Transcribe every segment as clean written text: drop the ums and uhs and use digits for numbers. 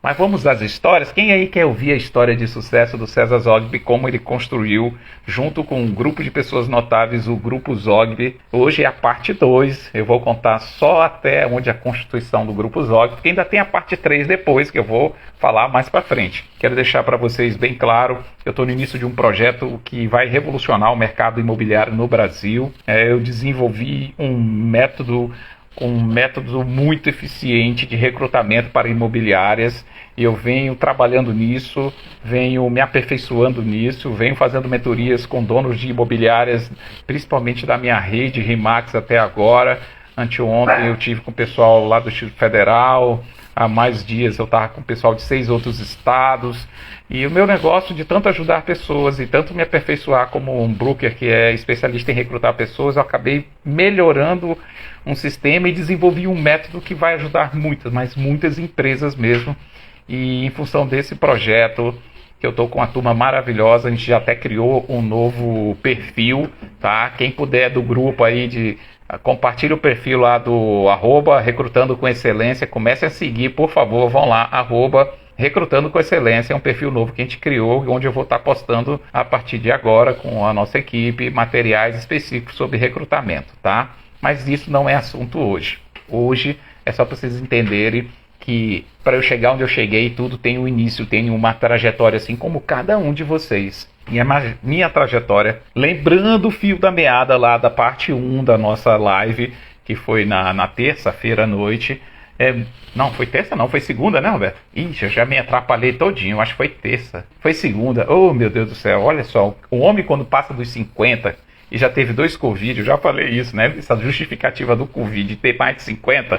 Mas vamos às histórias. Quem aí quer ouvir a história de sucesso do César Zogby, como ele construiu, junto com um grupo de pessoas notáveis, o Grupo Zogby? Hoje é a parte 2. Eu vou contar só até onde a constituição do Grupo Zogby, porque ainda tem a parte 3 depois, que eu vou falar mais para frente. Quero deixar para vocês bem claro, eu estou no início de um projeto que vai revolucionar o mercado imobiliário no Brasil. Eu desenvolvi um método muito eficiente de recrutamento para imobiliárias. Eu venho trabalhando nisso, venho me aperfeiçoando nisso, venho fazendo mentorias com donos de imobiliárias, principalmente da minha rede RE/MAX até agora. Anteontem eu tive com o pessoal lá do Distrito Federal, há mais dias eu estava com o pessoal de 6 outros estados. E o meu negócio de tanto ajudar pessoas e tanto me aperfeiçoar como um broker que é especialista em recrutar pessoas, eu acabei melhorando um sistema e desenvolvi um método que vai ajudar muitas, mas muitas empresas mesmo. E em função desse projeto, que eu estou com uma turma maravilhosa, a gente já até criou um novo perfil, tá? Quem puder do grupo aí, compartilhe o perfil lá do @recrutando com excelência, comece a seguir, por favor, vão lá, Recrutando com Excelência, é um perfil novo que a gente criou, onde eu vou estar postando a partir de agora com a nossa equipe materiais específicos sobre recrutamento, tá? Mas isso não é assunto hoje. Hoje é só para vocês entenderem que para eu chegar onde eu cheguei, tudo tem um início, tem uma trajetória, assim como cada um de vocês. E a minha trajetória, lembrando o fio da meada lá da parte 1 da nossa live, que foi na terça-feira à noite. Não, foi terça não, foi segunda, né, Roberto? Ixi, eu já me atrapalhei todinho, acho que foi terça. Foi segunda. Oh, meu Deus do céu, olha só, o homem quando passa dos 50 e já teve 2 Covid, eu já falei isso, né? Essa justificativa do Covid, ter mais de 50,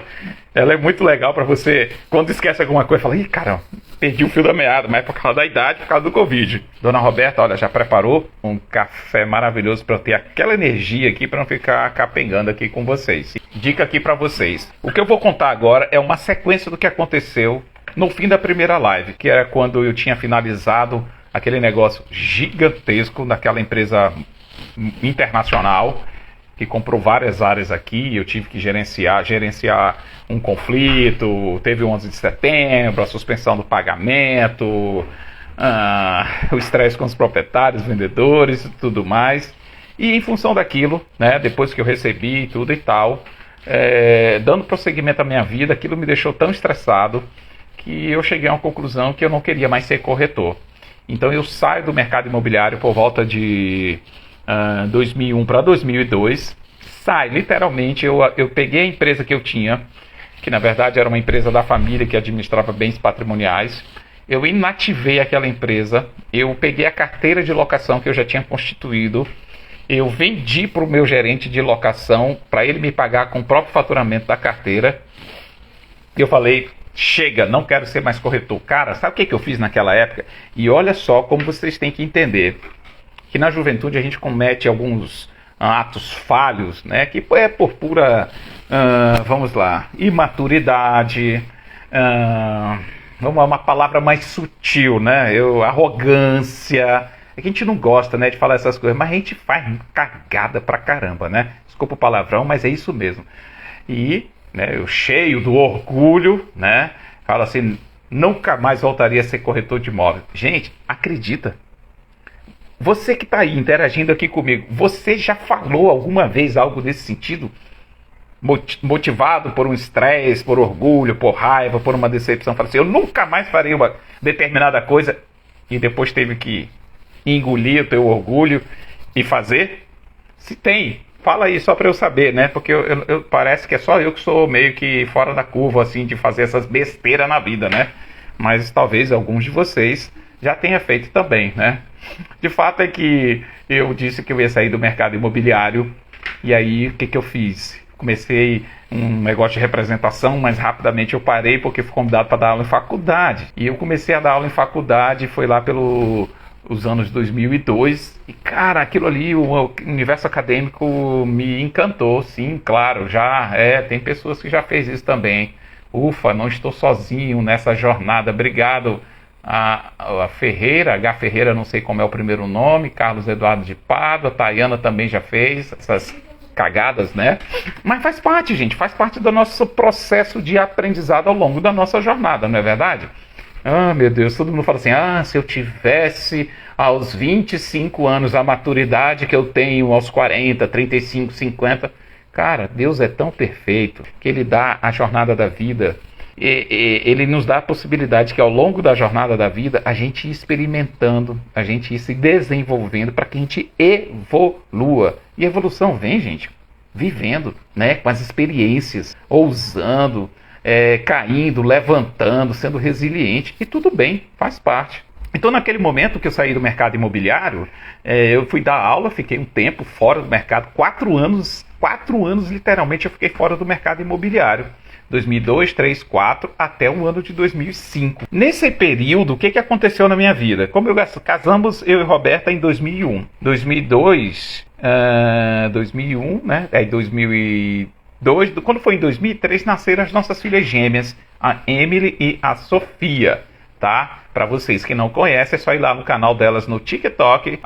ela é muito legal para você, quando esquece alguma coisa, fala, ih, caramba, perdi o fio da meada, mas é por causa da idade, por causa do Covid. Dona Roberta, olha, já preparou um café maravilhoso para eu ter aquela energia aqui, para não ficar capengando aqui com vocês. Dica aqui para vocês. O que eu vou contar agora é uma sequência do que aconteceu no fim da primeira live, que era quando eu tinha finalizado aquele negócio gigantesco daquela empresa internacional que comprou várias áreas aqui. Eu tive que gerenciar um conflito, teve o 11 de setembro, a suspensão do pagamento, o estresse com os proprietários, vendedores e tudo mais. E em função daquilo, né, depois que eu recebi tudo e tal, dando prosseguimento à minha vida, aquilo me deixou tão estressado que eu cheguei a uma conclusão que eu não queria mais ser corretor. Então eu saio do mercado imobiliário por volta de 2001 para 2002, literalmente, eu peguei a empresa que eu tinha, que na verdade era uma empresa da família que administrava bens patrimoniais, eu inativei aquela empresa, eu peguei a carteira de locação que eu já tinha constituído, eu vendi para o meu gerente de locação, para ele me pagar com o próprio faturamento da carteira, e eu falei, chega, não quero ser mais corretor. Cara, sabe o que eu fiz naquela época? E olha só como vocês têm que entender, que na juventude a gente comete alguns atos falhos, né, que é por pura, vamos lá, imaturidade, uma palavra mais sutil, né, arrogância. A gente não gosta, né, de falar essas coisas, mas a gente faz cagada pra caramba, né, desculpa o palavrão, mas é isso mesmo. E, né, eu cheio do orgulho, né, falo assim, nunca mais voltaria a ser corretor de imóvel. Gente, acredita. Você que está aí interagindo aqui comigo, você já falou alguma vez algo nesse sentido? Motivado por um estresse, por orgulho, por raiva, por uma decepção. Fala assim, eu nunca mais farei uma determinada coisa e depois teve que engolir o teu orgulho e fazer? Se tem, fala aí só para eu saber, né? Porque parece que é só eu que sou meio que fora da curva, assim, de fazer essas besteiras na vida, né? Mas talvez alguns de vocês já tenha feito também, né? De fato é que eu disse que eu ia sair do mercado imobiliário e aí o que eu fiz? Comecei um negócio de representação, mas rapidamente eu parei porque fui convidado para dar aula em faculdade. E eu comecei a dar aula em faculdade, foi lá pelos anos 2002 e cara, aquilo ali, o universo acadêmico me encantou, sim, claro, tem pessoas que já fez isso também. Ufa, não estou sozinho nessa jornada, obrigado. A Ferreira, H. Ferreira, não sei como é o primeiro nome, Carlos Eduardo de Pádua, Tayana também já fez essas cagadas, né? Mas faz parte, gente, faz parte do nosso processo de aprendizado ao longo da nossa jornada, não é verdade? Ah, meu Deus, todo mundo fala assim, se eu tivesse aos 25 anos a maturidade que eu tenho aos 40, 35, 50. Cara, Deus é tão perfeito que Ele dá a jornada da vida. Ele nos dá a possibilidade que ao longo da jornada da vida a gente ir experimentando, a gente ir se desenvolvendo para que a gente evolua. E a evolução vem, gente, vivendo, né, com as experiências, ousando, caindo, levantando, sendo resiliente. E tudo bem, faz parte. Então, naquele momento que eu saí do mercado imobiliário, eu fui dar aula, fiquei um tempo fora do mercado, 4 anos literalmente eu fiquei fora do mercado imobiliário. 2002, 3, 4, até o ano de 2005. Nesse período, o que aconteceu na minha vida? Como casamos, eu e Roberta, em 2001. 2002, 2001, né? 2002, quando foi em 2003, nasceram as nossas filhas gêmeas, a Emily e a Sofia, tá? Para vocês que não conhecem, é só ir lá no canal delas no TikTok,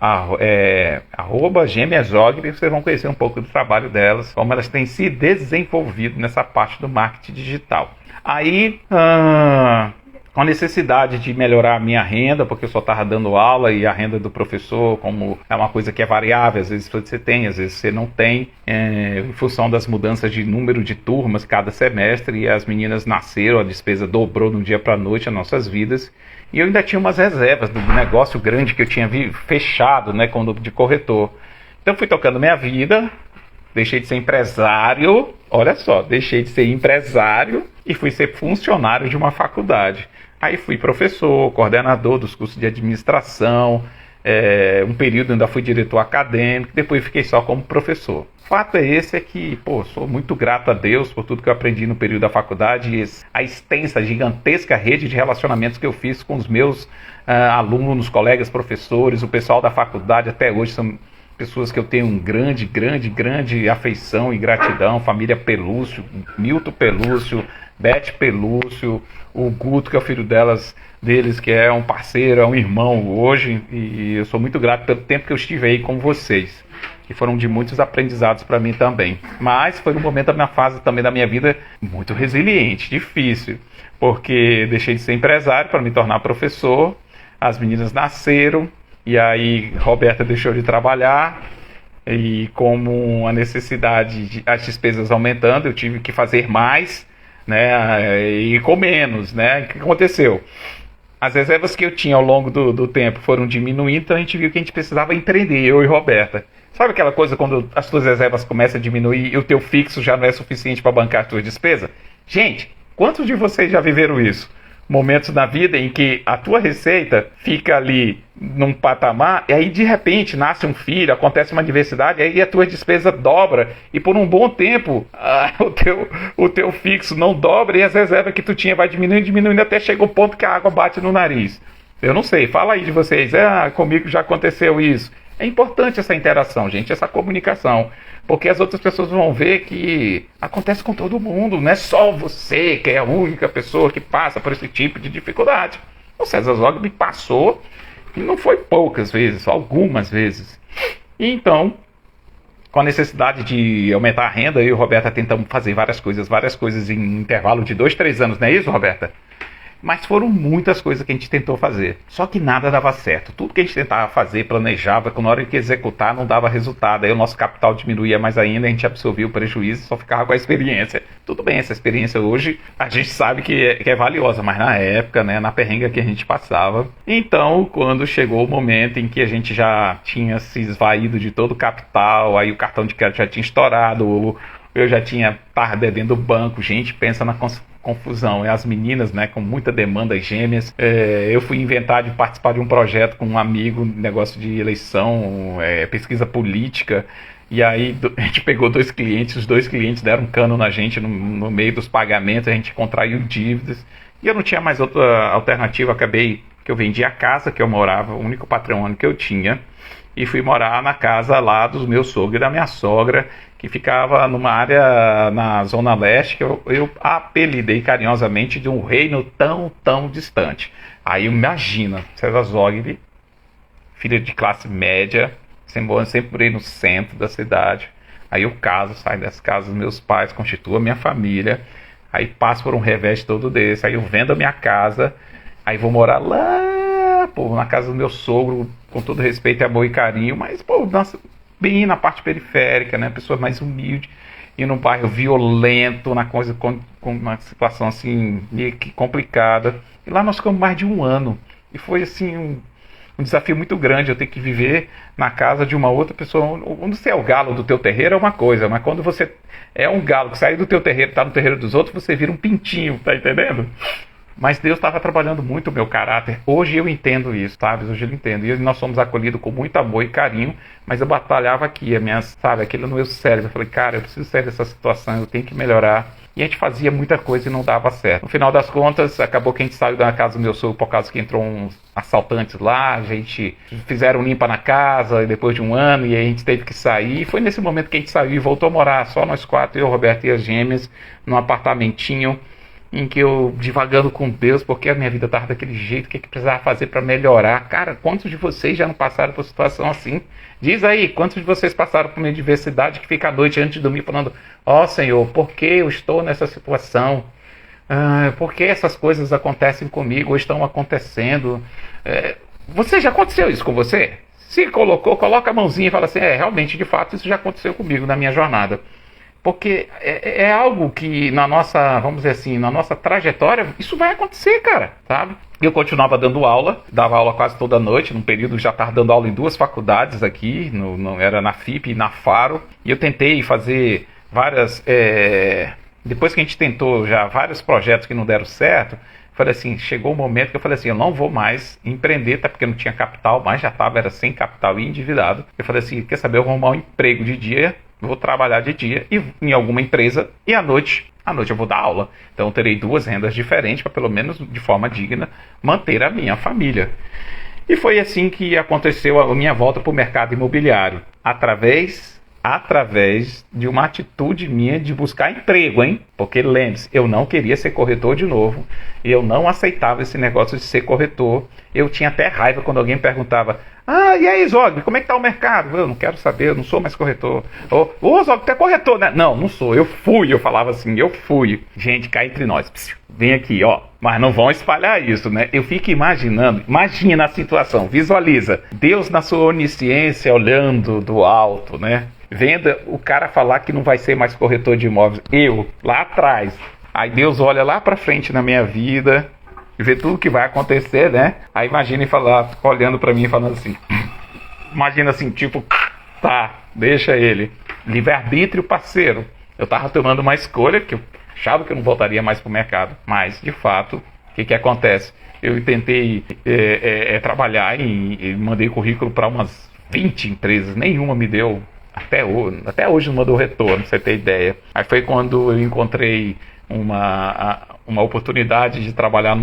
@gêmeasogb, vocês vão conhecer um pouco do trabalho delas, como elas têm se desenvolvido nessa parte do marketing digital. Aí, com a necessidade de melhorar a minha renda, porque eu só estava dando aula e a renda do professor, como é uma coisa que é variável, às vezes você tem, às vezes você não tem, em função das mudanças de número de turmas cada semestre, e as meninas nasceram, a despesa dobrou de um dia para a noite as nossas vidas, e eu ainda tinha umas reservas do negócio grande que eu tinha fechado, né, de corretor. Então fui tocando minha vida, deixei de ser empresário, olha só, deixei de ser empresário e fui ser funcionário de uma faculdade. Aí fui professor, coordenador dos cursos de administração, um período ainda fui diretor acadêmico, depois fiquei só como professor. O fato é que, sou muito grato a Deus por tudo que eu aprendi no período da faculdade e a extensa, gigantesca rede de relacionamentos que eu fiz com os meus alunos, colegas, professores, o pessoal da faculdade até hoje são pessoas que eu tenho um grande afeição e gratidão. Família Pelúcio, Milton Pelúcio, Beth Pelúcio, o Guto, que é o filho deles, que é um parceiro, é um irmão hoje, e eu sou muito grato pelo tempo que eu estive aí com vocês, que foram de muitos aprendizados para mim também. Mas foi um momento da minha fase também da minha vida muito resiliente, difícil, porque deixei de ser empresário para me tornar professor, as meninas nasceram, e aí Roberta deixou de trabalhar, e como a necessidade, as despesas aumentando, eu tive que fazer mais, né, e com menos, né? O que aconteceu? As reservas que eu tinha ao longo do tempo foram diminuindo, então a gente viu que a gente precisava empreender, eu e Roberta. Sabe aquela coisa quando as tuas reservas começam a diminuir e o teu fixo já não é suficiente para bancar as tuas despesas? Gente, quantos de vocês já viveram isso? Momentos na vida em que a tua receita fica ali num patamar e aí de repente nasce um filho, acontece uma adversidade, aí a tua despesa dobra e por um bom tempo o teu fixo não dobra e as reservas que tu tinha vai diminuindo até chega o ponto que a água bate no nariz. Eu não sei, fala aí de vocês, comigo já aconteceu isso. É importante essa interação, gente, essa comunicação, porque as outras pessoas vão ver que acontece com todo mundo, não é só você que é a única pessoa que passa por esse tipo de dificuldade. O César Zogby passou, e não foi poucas vezes, só algumas vezes. E então, com a necessidade de aumentar a renda, eu e a Roberta tentamos fazer várias coisas em intervalo de 2, 3 anos, não é isso, Roberta? Mas foram muitas coisas que a gente tentou fazer. Só que nada dava certo. Tudo que a gente tentava fazer, planejava, quando na hora de executar não dava resultado. Aí o nosso capital diminuía mais ainda, a gente absorvia o prejuízo e só ficava com a experiência. Tudo bem, essa experiência hoje a gente sabe que é valiosa, mas na época, né, na perrenga que a gente passava. Então, quando chegou o momento em que a gente já tinha se esvaído de todo o capital, aí o cartão de crédito já tinha estourado, eu já tava devendo o banco, gente, pensa na confusão. As meninas, né, com muita demanda, gêmeas. Eu fui inventar de participar de um projeto com um amigo, negócio de eleição, pesquisa política. E aí a gente pegou 2 clientes, os 2 clientes deram um cano na gente no meio dos pagamentos, a gente contraiu dívidas. E eu não tinha mais outra alternativa, acabei que eu vendi a casa que eu morava, o único patrimônio que eu tinha, e fui morar na casa lá dos meus sogros e da minha sogra, que ficava numa área na Zona Leste, que eu apelidei carinhosamente de um reino tão distante. Aí imagina, César Zogby, filho de classe média, sempre morei no centro da cidade. Aí eu caso, saio das casas dos meus pais, constituo a minha família, aí passo por um revés todo desse, aí eu vendo a minha casa, Aí vou morar lá, pô, na casa do meu sogro, com todo respeito, amor e carinho, mas, pô, nossa, bem na parte periférica, né? Pessoa mais humilde, e num bairro violento, na coisa com uma situação assim, meio que complicada. E lá nós ficamos mais de um ano. E foi assim um desafio muito grande eu ter que viver na casa de uma outra pessoa. Quando você é o galo do teu terreiro é uma coisa, mas quando você é um galo que sai do teu terreiro e está no terreiro dos outros, você vira um pintinho, tá entendendo? Mas Deus estava trabalhando muito o meu caráter. Hoje eu entendo isso, sabe? Hoje eu entendo. E nós somos acolhidos com muito amor e carinho, mas eu batalhava aqui, sabe, aquilo no meu cérebro. Eu falei, cara, eu preciso sair dessa situação, eu tenho que melhorar. E a gente fazia muita coisa e não dava certo. No final das contas, acabou que a gente saiu da casa do meu sogro por causa que entrou uns assaltantes lá, a gente fizeram limpa na casa depois de um ano e a gente teve que sair. E foi nesse momento que a gente saiu e voltou a morar, só nós quatro, eu, Roberto e as gêmeas, num apartamentinho em que eu divagando com Deus, porque a minha vida estava daquele jeito, o que precisava fazer para melhorar. Cara, quantos de vocês já não passaram por situação assim? Diz aí, quantos de vocês passaram por uma adversidade que fica à noite antes de dormir falando, ó Senhor, por que eu estou nessa situação? Por que essas coisas acontecem comigo ou estão acontecendo? Você já aconteceu isso com você? Se colocou, coloca a mãozinha e fala assim, realmente, de fato, isso já aconteceu comigo na minha jornada. Porque é algo que na nossa, vamos dizer assim, na nossa trajetória, isso vai acontecer, cara, sabe? Eu continuava dando aula, dava aula quase toda noite, num período já estava dando aula em duas faculdades aqui, era na FIP e na Faro, e eu tentei fazer várias, depois que a gente tentou já vários projetos que não deram certo, falei assim, chegou um momento que eu falei assim, eu não vou mais empreender, até porque não tinha capital, mas já estava, era sem capital e endividado. Eu falei assim, quer saber, eu vou arrumar um emprego de dia, vou trabalhar de dia e em alguma empresa e à noite eu vou dar aula. Então eu terei duas rendas diferentes para pelo menos de forma digna manter a minha família. E foi assim que aconteceu a minha volta para o mercado imobiliário, através de uma atitude minha de buscar emprego, hein? Porque lembre-se, eu não queria ser corretor de novo, eu não aceitava esse negócio de ser corretor, eu tinha até raiva quando alguém perguntava, e aí Zog, como é que tá o mercado? Eu não quero saber, eu não sou mais corretor. Ô Zog, tu é corretor, né? Não sou, eu falava assim, eu fui. Gente, cá entre nós, vem aqui, ó, mas não vão espalhar isso, né? Eu fico imaginando, imagina a situação, visualiza, Deus na sua onisciência olhando do alto, né? Vendo o cara falar que não vai ser mais corretor de imóveis, eu, lá atrás, aí Deus olha lá pra frente na minha vida, vê tudo que vai acontecer, né? Aí imagina e falar, olhando pra mim e falando assim, imagina assim, tipo, tá, deixa ele, livre-arbítrio, parceiro. Eu tava tomando uma escolha que eu achava que eu não voltaria mais pro mercado, mas de fato, o que acontece? Eu tentei trabalhar e mandei currículo para umas 20 empresas, nenhuma me deu. Até hoje não mandou retorno, pra você ter ideia. Aí foi quando eu encontrei uma oportunidade de trabalhar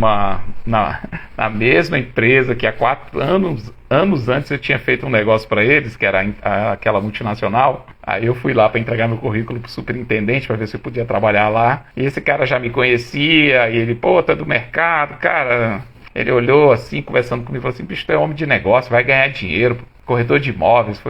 na mesma empresa que há 4 anos antes eu tinha feito um negócio para eles, que era aquela multinacional. Aí eu fui lá para entregar meu currículo pro superintendente para ver se eu podia trabalhar lá. E esse cara já me conhecia, e ele, pô, tá do mercado, cara. Ele olhou assim, conversando comigo, e falou assim, bicho, tu é homem de negócio, vai ganhar dinheiro, corretor de imóveis.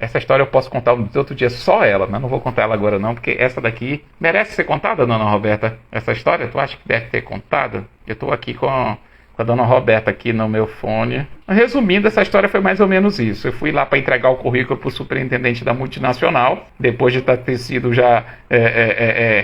Essa história eu posso contar outro dia, só ela, mas não vou contar ela agora não, porque essa daqui merece ser contada, dona Roberta. Essa história, tu acha que deve ter contada? Eu estou aqui com a dona Roberta aqui no meu fone. Resumindo, essa história foi mais ou menos isso. Eu fui lá para entregar o currículo para o superintendente da multinacional, depois de ter sido já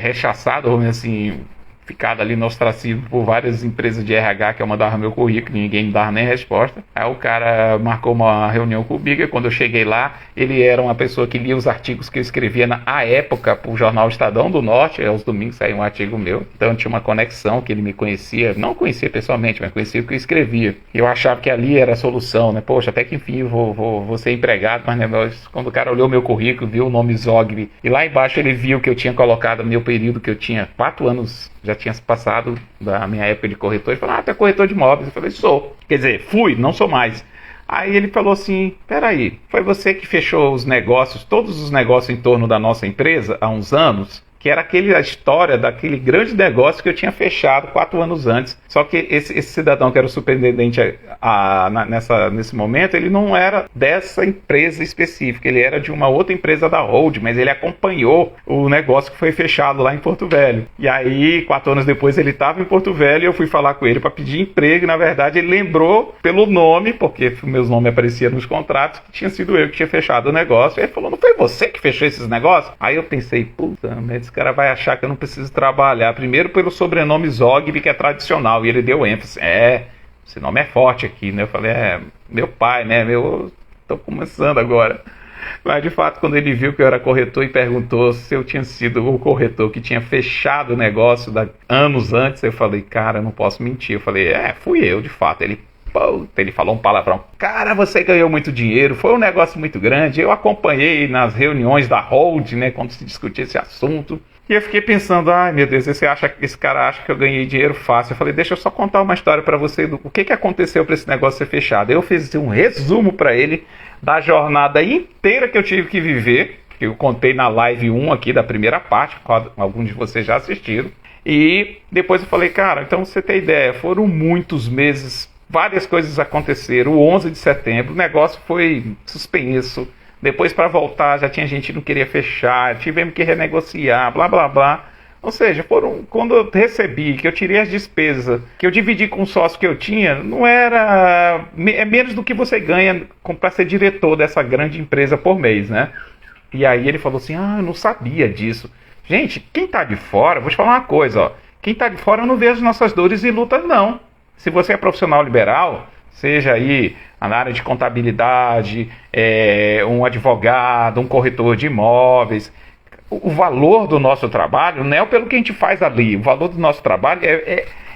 rechaçado, vamos dizer assim, ficado ali no ostracismo por várias empresas de RH que eu mandava meu currículo e ninguém me dava nem resposta. Aí o cara marcou uma reunião comigo e quando eu cheguei lá, ele era uma pessoa que lia os artigos que eu escrevia na época para o jornal Estadão do Norte, aos domingos saía um artigo meu. Então tinha uma conexão que ele me conhecia, não conhecia pessoalmente, mas conhecia o que eu escrevia. Eu achava que ali era a solução, né? Poxa, até que enfim eu vou ser empregado, mas quando o cara olhou meu currículo, viu o nome Zogby e lá embaixo ele viu que eu tinha colocado meu período que eu tinha 4 anos, já tinha passado da minha época de corretor, ele falou, tu é corretor de imóveis? Eu falei, sou. Quer dizer, fui, não sou mais. Aí ele falou assim, peraí, foi você que fechou os negócios, todos os negócios em torno da nossa empresa há uns anos? que era a história daquele grande negócio que eu tinha fechado 4 anos antes. Só que esse cidadão que era o superintendente nesse momento, ele não era dessa empresa específica, ele era de uma outra empresa da Hold, mas ele acompanhou o negócio que foi fechado lá em Porto Velho. E aí, 4 anos depois, ele estava em Porto Velho e eu fui falar com ele para pedir emprego, e na verdade ele lembrou pelo nome, porque meus nomes apareciam nos contratos, que tinha sido eu que tinha fechado o negócio. E ele falou, não foi você que fechou esses negócios? Aí eu pensei, puta, esse cara vai achar que eu não preciso trabalhar. Primeiro pelo sobrenome Zogby, que é tradicional, e ele deu ênfase. Esse nome é forte aqui, né? Eu falei, meu pai, né? Eu tô começando agora. Mas de fato, quando ele viu que eu era corretor e perguntou se eu tinha sido o corretor que tinha fechado o negócio anos antes, eu falei, cara, eu não posso mentir. Eu falei, fui eu, de fato. Ele falou um palavrão. Cara, você ganhou muito dinheiro, foi um negócio muito grande. Eu acompanhei nas reuniões da Hold, né, quando se discutia esse assunto. E eu fiquei pensando, ai meu Deus, esse cara acha que eu ganhei dinheiro fácil. Eu falei, deixa eu só contar uma história para você do que aconteceu para esse negócio ser fechado. Eu fiz um resumo para ele da jornada inteira que eu tive que viver, que eu contei na live 1 aqui da primeira parte, alguns de vocês já assistiram. E depois eu falei, cara, então você tem ideia, foram muitos meses, várias coisas aconteceram. O 11 de setembro, o negócio foi suspenso. Depois, para voltar, já tinha gente que não queria fechar, tivemos que renegociar, blá, blá, blá. Ou seja, quando eu recebi, que eu tirei as despesas, que eu dividi com o sócio que eu tinha, não era... É menos do que você ganha para ser diretor dessa grande empresa por mês, né? E aí ele falou assim, eu não sabia disso. Gente, quem tá de fora, vou te falar uma coisa, ó. Quem tá de fora não vê as nossas dores e lutas, não. Se você é profissional liberal, seja aí na área de contabilidade, um advogado, um corretor de imóveis, o valor do nosso trabalho não é pelo que a gente faz ali. O valor do nosso trabalho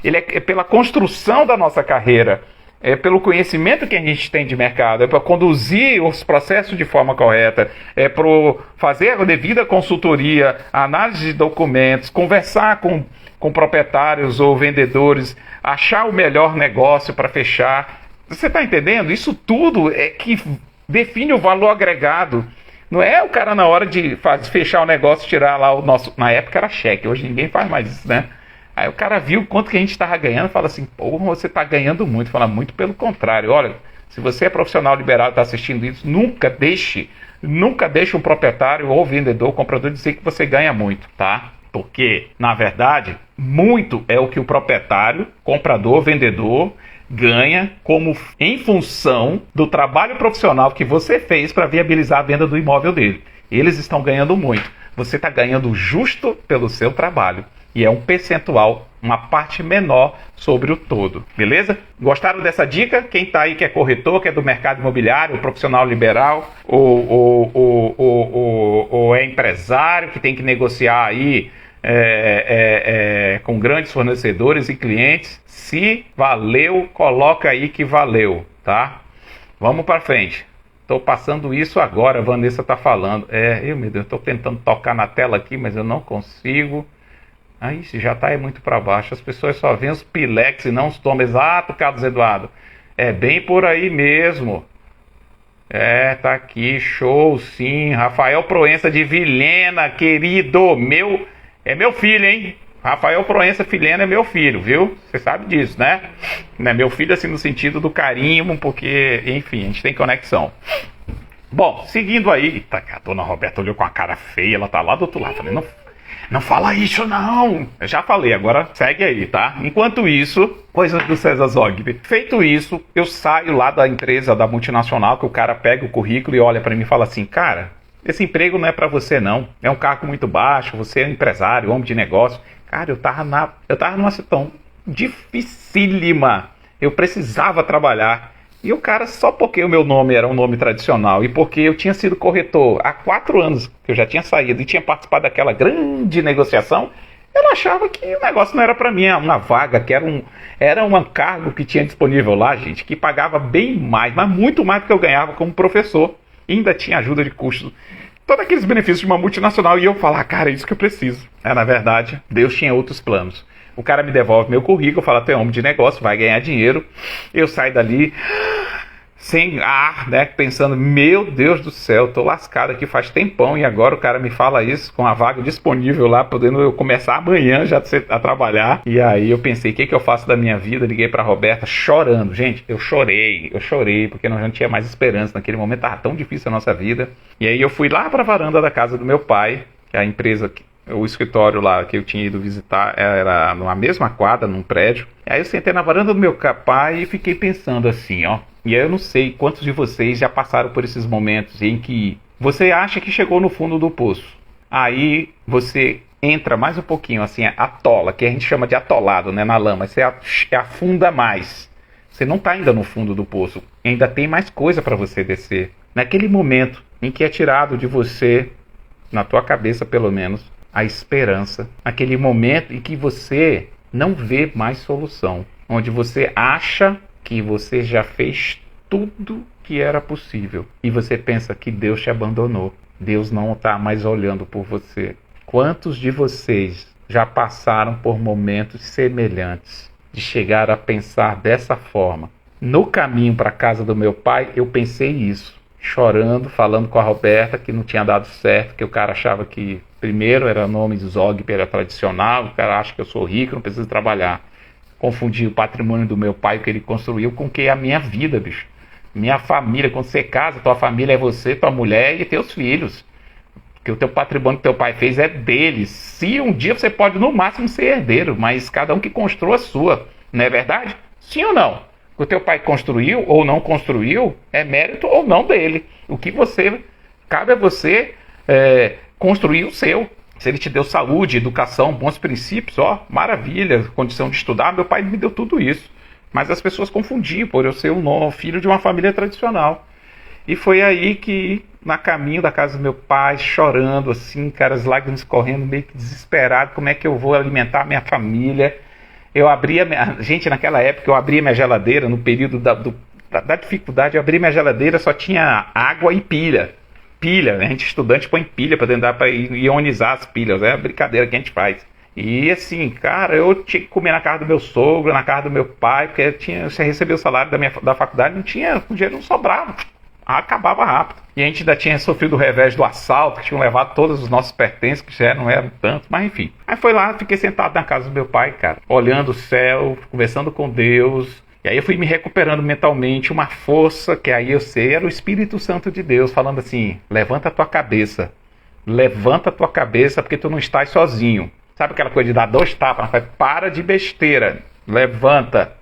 ele é pela construção da nossa carreira, é pelo conhecimento que a gente tem de mercado, é para conduzir os processos de forma correta, é para fazer a devida consultoria, análise de documentos, conversar com proprietários ou vendedores, achar o melhor negócio para fechar. Você está entendendo? Isso tudo é que define o valor agregado. Não é o cara na hora de fechar o negócio, tirar lá o nosso... Na época era cheque, hoje ninguém faz mais isso, né? Aí o cara viu quanto que a gente estava ganhando, fala assim, pô, você está ganhando muito. Fala, muito pelo contrário. Olha, se você é profissional liberal e está assistindo isso, nunca deixe um proprietário ou vendedor ou comprador dizer que você ganha muito, tá? Porque, na verdade, muito é o que o proprietário, comprador, vendedor ganha em função do trabalho profissional que você fez para viabilizar a venda do imóvel dele. Eles estão ganhando muito. Você está ganhando justo pelo seu trabalho. E é um percentual, uma parte menor sobre o todo. Beleza? Gostaram dessa dica? Quem está aí que é corretor, que é do mercado imobiliário, profissional liberal, ou é empresário que tem que negociar aí com grandes fornecedores e clientes, se valeu, coloca aí que valeu, tá? Vamos para frente. Estou passando isso agora, a Vanessa está falando. Meu Deus, estou tentando tocar na tela aqui, mas eu não consigo. Aí já está muito para baixo. As pessoas só veem os pilex e não os tomes. Exato, Carlos Eduardo. É bem por aí mesmo. Tá aqui, show, sim. Rafael Proença de Vilhena, querido, é meu filho, hein? Rafael Proença Vilhena é meu filho, viu? Você sabe disso, né? Não é meu filho assim no sentido do carinho, porque, enfim, a gente tem conexão. Bom, seguindo aí, a dona Roberta olhou com a cara feia, ela tá lá do outro lado. Falei, não fala isso, não. Eu já falei, agora segue aí, tá? Enquanto isso, coisas do César Zogby. Feito isso, eu saio lá da empresa, da multinacional, que o cara pega o currículo e olha pra mim e fala assim, cara, esse emprego não é pra você, não. É um cargo muito baixo, você é um empresário, homem de negócio. Cara, eu tava numa situação dificílima. Eu precisava trabalhar. E o cara, só porque o meu nome era um nome tradicional e porque eu tinha sido corretor há 4 anos, que eu já tinha saído e tinha participado daquela grande negociação, eu achava que o negócio não era para mim, uma vaga, que era um cargo que tinha disponível lá, gente, que pagava bem mais, mas muito mais do que eu ganhava como professor. E ainda tinha ajuda de custo. Todos aqueles benefícios de uma multinacional. E eu falar, cara, é isso que eu preciso. Na verdade, Deus tinha outros planos. O cara me devolve meu currículo, fala, tu é homem de negócio, vai ganhar dinheiro. Eu saio dali sem ar, né? Pensando, meu Deus do céu, tô lascado aqui faz tempão e agora o cara me fala isso com a vaga disponível lá, podendo eu começar amanhã já a trabalhar. E aí eu pensei, o que que eu faço da minha vida? Liguei pra Roberta chorando. Gente, eu chorei, porque não tinha mais esperança. Naquele momento tava tão difícil a nossa vida. E aí eu fui lá pra varanda da casa do meu pai, que é a empresa, o escritório lá que eu tinha ido visitar era numa mesma quadra, num prédio. Aí eu sentei na varanda do meu pai e fiquei pensando assim, ó. E aí eu não sei quantos de vocês já passaram por esses momentos em que você acha que chegou no fundo do poço. Aí você entra mais um pouquinho, assim, atola, que a gente chama de atolado, né, na lama. Você afunda mais. Você não está ainda no fundo do poço. Ainda tem mais coisa para você descer. Naquele momento em que é tirado de você, na tua cabeça pelo menos, a esperança. Aquele momento em que você não vê mais solução. Onde você acha que você já fez tudo que era possível. E você pensa que Deus te abandonou. Deus não está mais olhando por você. Quantos de vocês já passaram por momentos semelhantes? De chegar a pensar dessa forma? No caminho para a casa do meu pai, eu pensei isso. Chorando, falando com a Roberta que não tinha dado certo, que o cara achava que primeiro era nome de Zogby, era tradicional, o cara acha que eu sou rico, não preciso trabalhar. Confundi o patrimônio do meu pai, o que ele construiu, com o que é a minha vida, bicho. Minha família, quando você casa, tua família é você, tua mulher e teus filhos. Porque o teu patrimônio que teu pai fez é deles. Se um dia você pode, no máximo, ser herdeiro, mas cada um que construa a sua. Não é verdade? Sim ou não? O que o teu pai construiu ou não construiu é mérito ou não dele. O que cabe a você construir o seu. Se ele te deu saúde, educação, bons princípios, ó, maravilha, condição de estudar, meu pai me deu tudo isso. Mas as pessoas confundiam por eu ser filho de uma família tradicional. E foi aí que, na caminho da casa do meu pai, chorando assim, cara, as lágrimas correndo, meio que desesperado, como é que eu vou alimentar minha família? Eu abria, gente, naquela época eu abria minha geladeira, no período da dificuldade, eu abria minha geladeira, só tinha água e pilha. Pilha, né? A gente estudante põe pilha para tentar ionizar as pilhas, é a brincadeira que a gente faz. E assim, cara, eu tinha que comer na casa do meu sogro, na casa do meu pai, porque você recebeu o salário da faculdade, o dinheiro não sobrava, acabava rápido. E a gente ainda tinha sofrido o revés do assalto, que tinham levado todos os nossos pertences, que já não eram tanto, mas enfim. Aí foi lá, fiquei sentado na casa do meu pai, cara, olhando o céu, conversando com Deus. E aí eu fui me recuperando mentalmente, uma força que aí eu sei era o Espírito Santo de Deus, falando assim, levanta a tua cabeça, porque tu não estás sozinho. Sabe aquela coisa de dar 2 tapas? Para de besteira, levanta,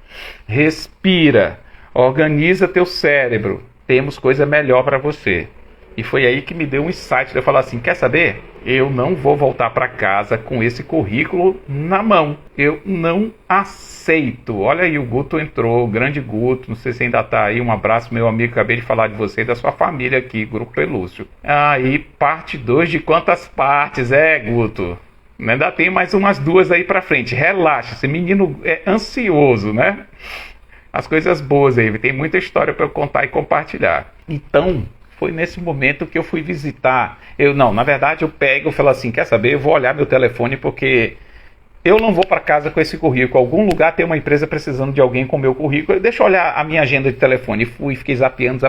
respira, organiza teu cérebro, temos coisa melhor para você. E foi aí que me deu um insight de eu falar assim, quer saber? Eu não vou voltar para casa com esse currículo na mão. Eu não aceito. Olha aí, o Guto entrou, o grande Guto, não sei se ainda tá aí, um abraço, meu amigo, acabei de falar de você e da sua família aqui, Grupo Pelúcio. Aí, parte 2 de quantas partes? Guto, ainda tem mais umas 2 aí pra frente, relaxa, esse menino é ansioso, né? As coisas boas aí, tem muita história para eu contar e compartilhar. Então, foi nesse momento que eu fui visitar. Na verdade eu pego e falo assim, quer saber, eu vou olhar meu telefone porque eu não vou para casa com esse currículo. Algum lugar tem uma empresa precisando de alguém com meu currículo. Deixa eu olhar a minha agenda de telefone. Fiquei zapeando.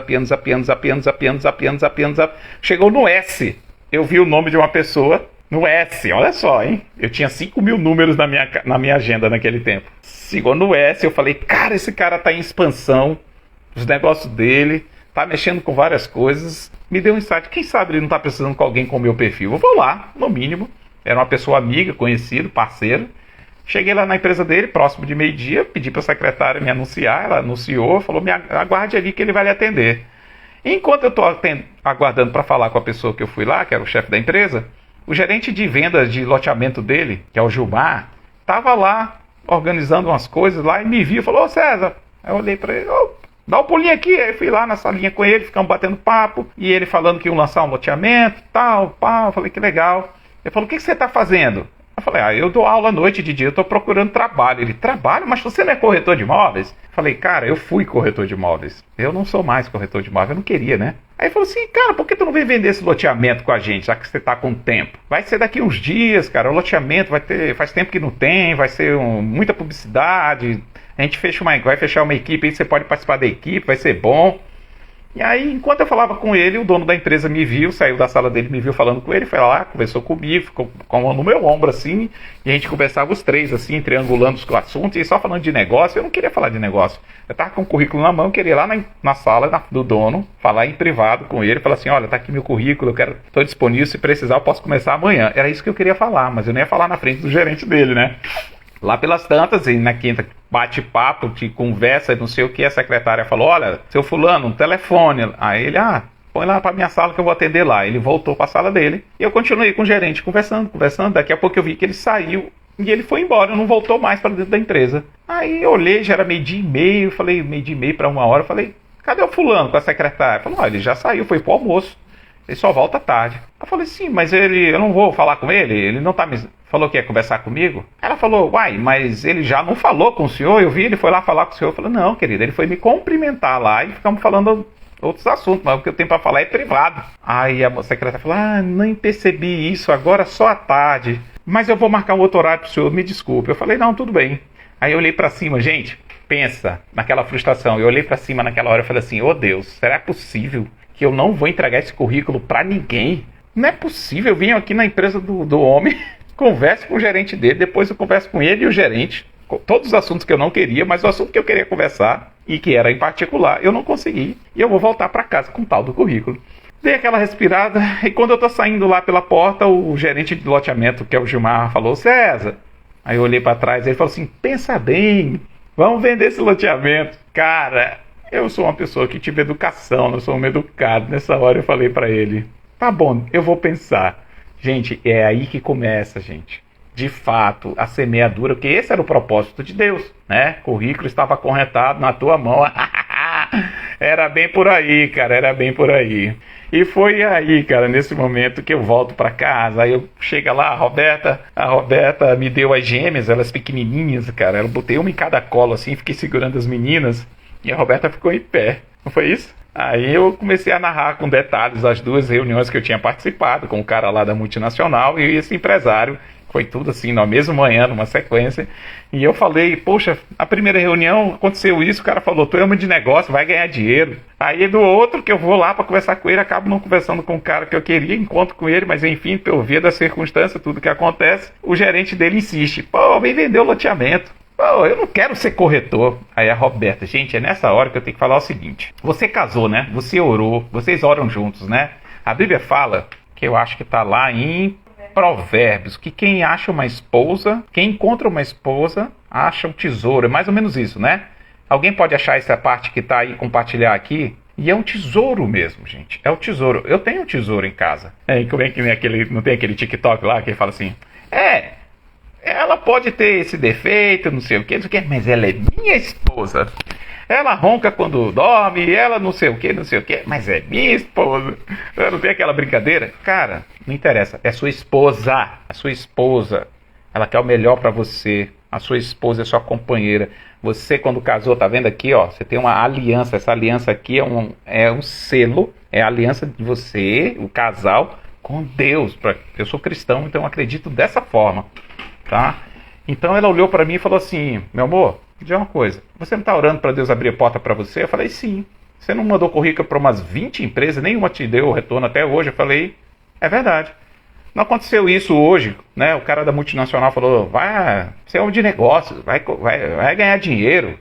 Chegou no S. Eu vi o nome de uma pessoa no S. Olha só, hein? Eu tinha 5.000 números na minha agenda naquele tempo. Chegou no S, eu falei, cara, esse cara tá em expansão. Os negócios dele, tá mexendo com várias coisas. Me deu um insight. Quem sabe ele não tá precisando com alguém com o meu perfil? Eu vou lá, no mínimo. Era uma pessoa amiga, conhecido, parceiro. Cheguei lá na empresa dele, próximo de meio-dia, pedi para a secretária me anunciar. Ela anunciou, falou, me aguarde ali que ele vai lhe atender. Enquanto eu estou aguardando para falar com a pessoa que eu fui lá, que era o chefe da empresa, o gerente de vendas de loteamento dele, que é o Gilmar, estava lá organizando umas coisas lá e me viu e falou, ô César. Aí eu olhei para ele, dá um pulinho aqui. Aí eu fui lá na salinha com ele, ficamos batendo papo, e ele falando que iam lançar um loteamento, tal, pá. Eu falei, que legal. Ele falou, o que você está fazendo? Eu falei, eu dou aula à noite, de dia, eu estou procurando trabalho. Ele, trabalho? Mas você não é corretor de imóveis? Eu falei, cara, eu fui corretor de imóveis. Eu não sou mais corretor de imóveis, eu não queria, né? Aí ele falou assim, cara, por que tu não vem vender esse loteamento com a gente, já que você está com tempo? Vai ser daqui uns dias, cara, o loteamento faz tempo que não tem, vai ser muita publicidade, a gente vai fechar uma equipe, aí você pode participar da equipe, vai ser bom. E aí, enquanto eu falava com ele, o dono da empresa me viu, saiu da sala dele, me viu falando com ele, foi lá, conversou comigo, ficou no meu ombro assim, e a gente conversava os três assim, triangulando os assuntos, e só falando de negócio. Eu não queria falar de negócio. Eu tava com o currículo na mão, eu queria ir lá na sala do dono, falar em privado com ele, falar assim, olha, tá aqui meu currículo, tô disponível, se precisar eu posso começar amanhã. Era isso que eu queria falar, mas eu não ia falar na frente do gerente dele, né? Lá pelas tantas, e na quinta, bate-papo, de conversa, não sei o que, a secretária falou, olha, seu fulano, um telefone. Aí ele, põe lá pra minha sala que eu vou atender lá. Ele voltou pra sala dele, e eu continuei com o gerente, conversando. Daqui a pouco eu vi que ele saiu, e ele foi embora, não voltou mais para dentro da empresa. Aí eu olhei, já era 12:30, falei, 12:30 para 1 hora, falei, cadê o fulano com a secretária? Falou, ele já saiu, foi pro almoço. Ele só volta tarde. Eu falei, sim, mas eu não vou falar com ele? Ele não tá me... Falou que ia conversar comigo? Ela falou, uai, mas ele já não falou com o senhor? Eu vi, ele foi lá falar com o senhor. Eu falei, não, querida, ele foi me cumprimentar lá e ficamos falando outros assuntos, mas o que eu tenho pra falar é privado. Aí a secretária falou, nem percebi isso, agora só à tarde. Mas eu vou marcar um outro horário pro senhor, me desculpe. Eu falei, não, tudo bem. Aí eu olhei pra cima, gente, pensa naquela frustração. Eu olhei pra cima naquela hora e falei assim, Deus, será possível que eu não vou entregar esse currículo pra ninguém? Não é possível, eu vim aqui na empresa do homem, converso com o gerente dele, depois eu converso com ele e o gerente, todos os assuntos que eu não queria, mas o assunto que eu queria conversar, e que era em particular, eu não consegui, e eu vou voltar para casa com o tal do currículo. Dei aquela respirada, e quando eu tô saindo lá pela porta, o gerente de loteamento, que é o Gilmar, falou, César. Aí eu olhei para trás, ele falou assim, pensa bem, vamos vender esse loteamento. Cara, eu sou uma pessoa que tive educação, eu sou um educado. Nessa hora eu falei para ele, tá bom, eu vou pensar. Gente, é aí que começa, gente. De fato, a semeadura, porque esse era o propósito de Deus, né? O currículo estava acorrentado na tua mão. Era bem por aí, cara, era bem por aí. E foi aí, cara, nesse momento que eu volto para casa. Aí eu chego lá, a Roberta me deu as gêmeas, elas pequenininhas, cara. Eu botei uma em cada colo assim, fiquei segurando as meninas. E a Roberta ficou em pé. Não foi isso? Aí eu comecei a narrar com detalhes as duas reuniões que eu tinha participado com o cara lá da multinacional e esse empresário. Foi tudo assim, na mesma manhã, numa sequência. E eu falei, poxa, a primeira reunião aconteceu isso, o cara falou, tu é homem de negócio, vai ganhar dinheiro. Aí do outro que eu vou lá para conversar com ele, acabo não conversando com o cara que eu queria, encontro com ele, mas enfim, pelo ver da circunstância, tudo que acontece, o gerente dele insiste, vem vender o loteamento. Eu não quero ser corretor. Aí a Roberta, gente, é nessa hora que eu tenho que falar o seguinte. Você casou, né? Você orou, vocês oram juntos, né? A Bíblia fala, que eu acho que está lá em Provérbios, que quem acha uma esposa, quem encontra uma esposa, acha um tesouro. É mais ou menos isso, né? Alguém pode achar essa parte que está aí, compartilhar aqui? E é um tesouro mesmo, gente. É um tesouro. Eu tenho um tesouro em casa. Como é que não tem aquele TikTok lá que fala assim, ela pode ter esse defeito, não sei o que, mas ela é minha esposa. Ela ronca quando dorme, ela não sei o que, mas é minha esposa. Não tem aquela brincadeira? Cara, não interessa, é sua esposa. A sua esposa, ela quer o melhor pra você. A sua esposa é sua companheira. Você, quando casou, tá vendo aqui, ó, você tem uma aliança. Essa aliança aqui é um selo, é a aliança de você, o casal, com Deus. Eu sou cristão, então eu acredito dessa forma. Tá? Então ela olhou para mim e falou assim, meu amor, diz uma coisa, você não está orando para Deus abrir a porta para você? Eu falei, sim. Você não mandou currículo para umas 20 empresas, nenhuma te deu retorno até hoje? Eu falei, é verdade. Não aconteceu isso hoje, né? O cara da multinacional falou, você é homem de negócio, vai ganhar dinheiro.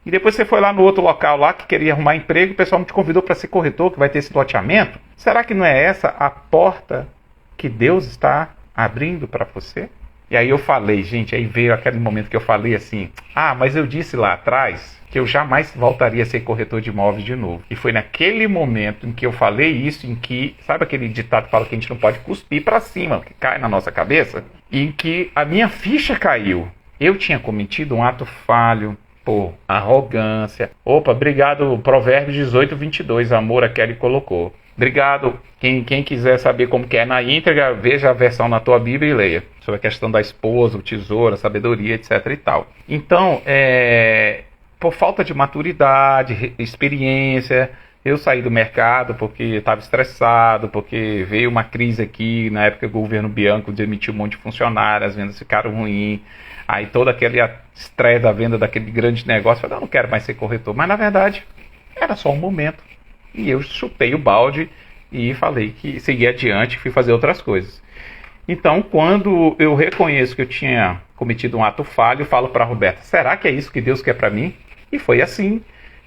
E depois você foi lá no outro local lá que queria arrumar emprego, o pessoal não te convidou para ser corretor, que vai ter esse loteamento? Será que não é essa a porta que Deus está abrindo para você? E aí eu falei, gente, aí veio aquele momento que eu falei assim, mas eu disse lá atrás que eu jamais voltaria a ser corretor de imóveis de novo. E foi naquele momento em que eu falei isso, em que, sabe aquele ditado que fala que a gente não pode cuspir para cima, que cai na nossa cabeça? Em que a minha ficha caiu. Eu tinha cometido um ato falho, por arrogância. Opa, obrigado, Provérbios 18:22, amor a Kelly colocou. Obrigado. Quem quiser saber como que é na íntegra, veja a versão na tua Bíblia e leia. Sobre a questão da esposa, o tesouro, a sabedoria, etc e tal. Então, por falta de maturidade, experiência, eu saí do mercado porque estava estressado, porque veio uma crise aqui, na época o governo Bianco demitiu um monte de funcionários, as vendas ficaram ruins. Aí todo aquele estresse da venda daquele grande negócio, eu falei, não quero mais ser corretor. Mas na verdade, era só um momento. E eu chutei o balde e falei que seguia adiante e fui fazer outras coisas. Então, quando eu reconheço que eu tinha cometido um ato falho, eu falo para a Roberta, será que é isso que Deus quer para mim? E foi assim.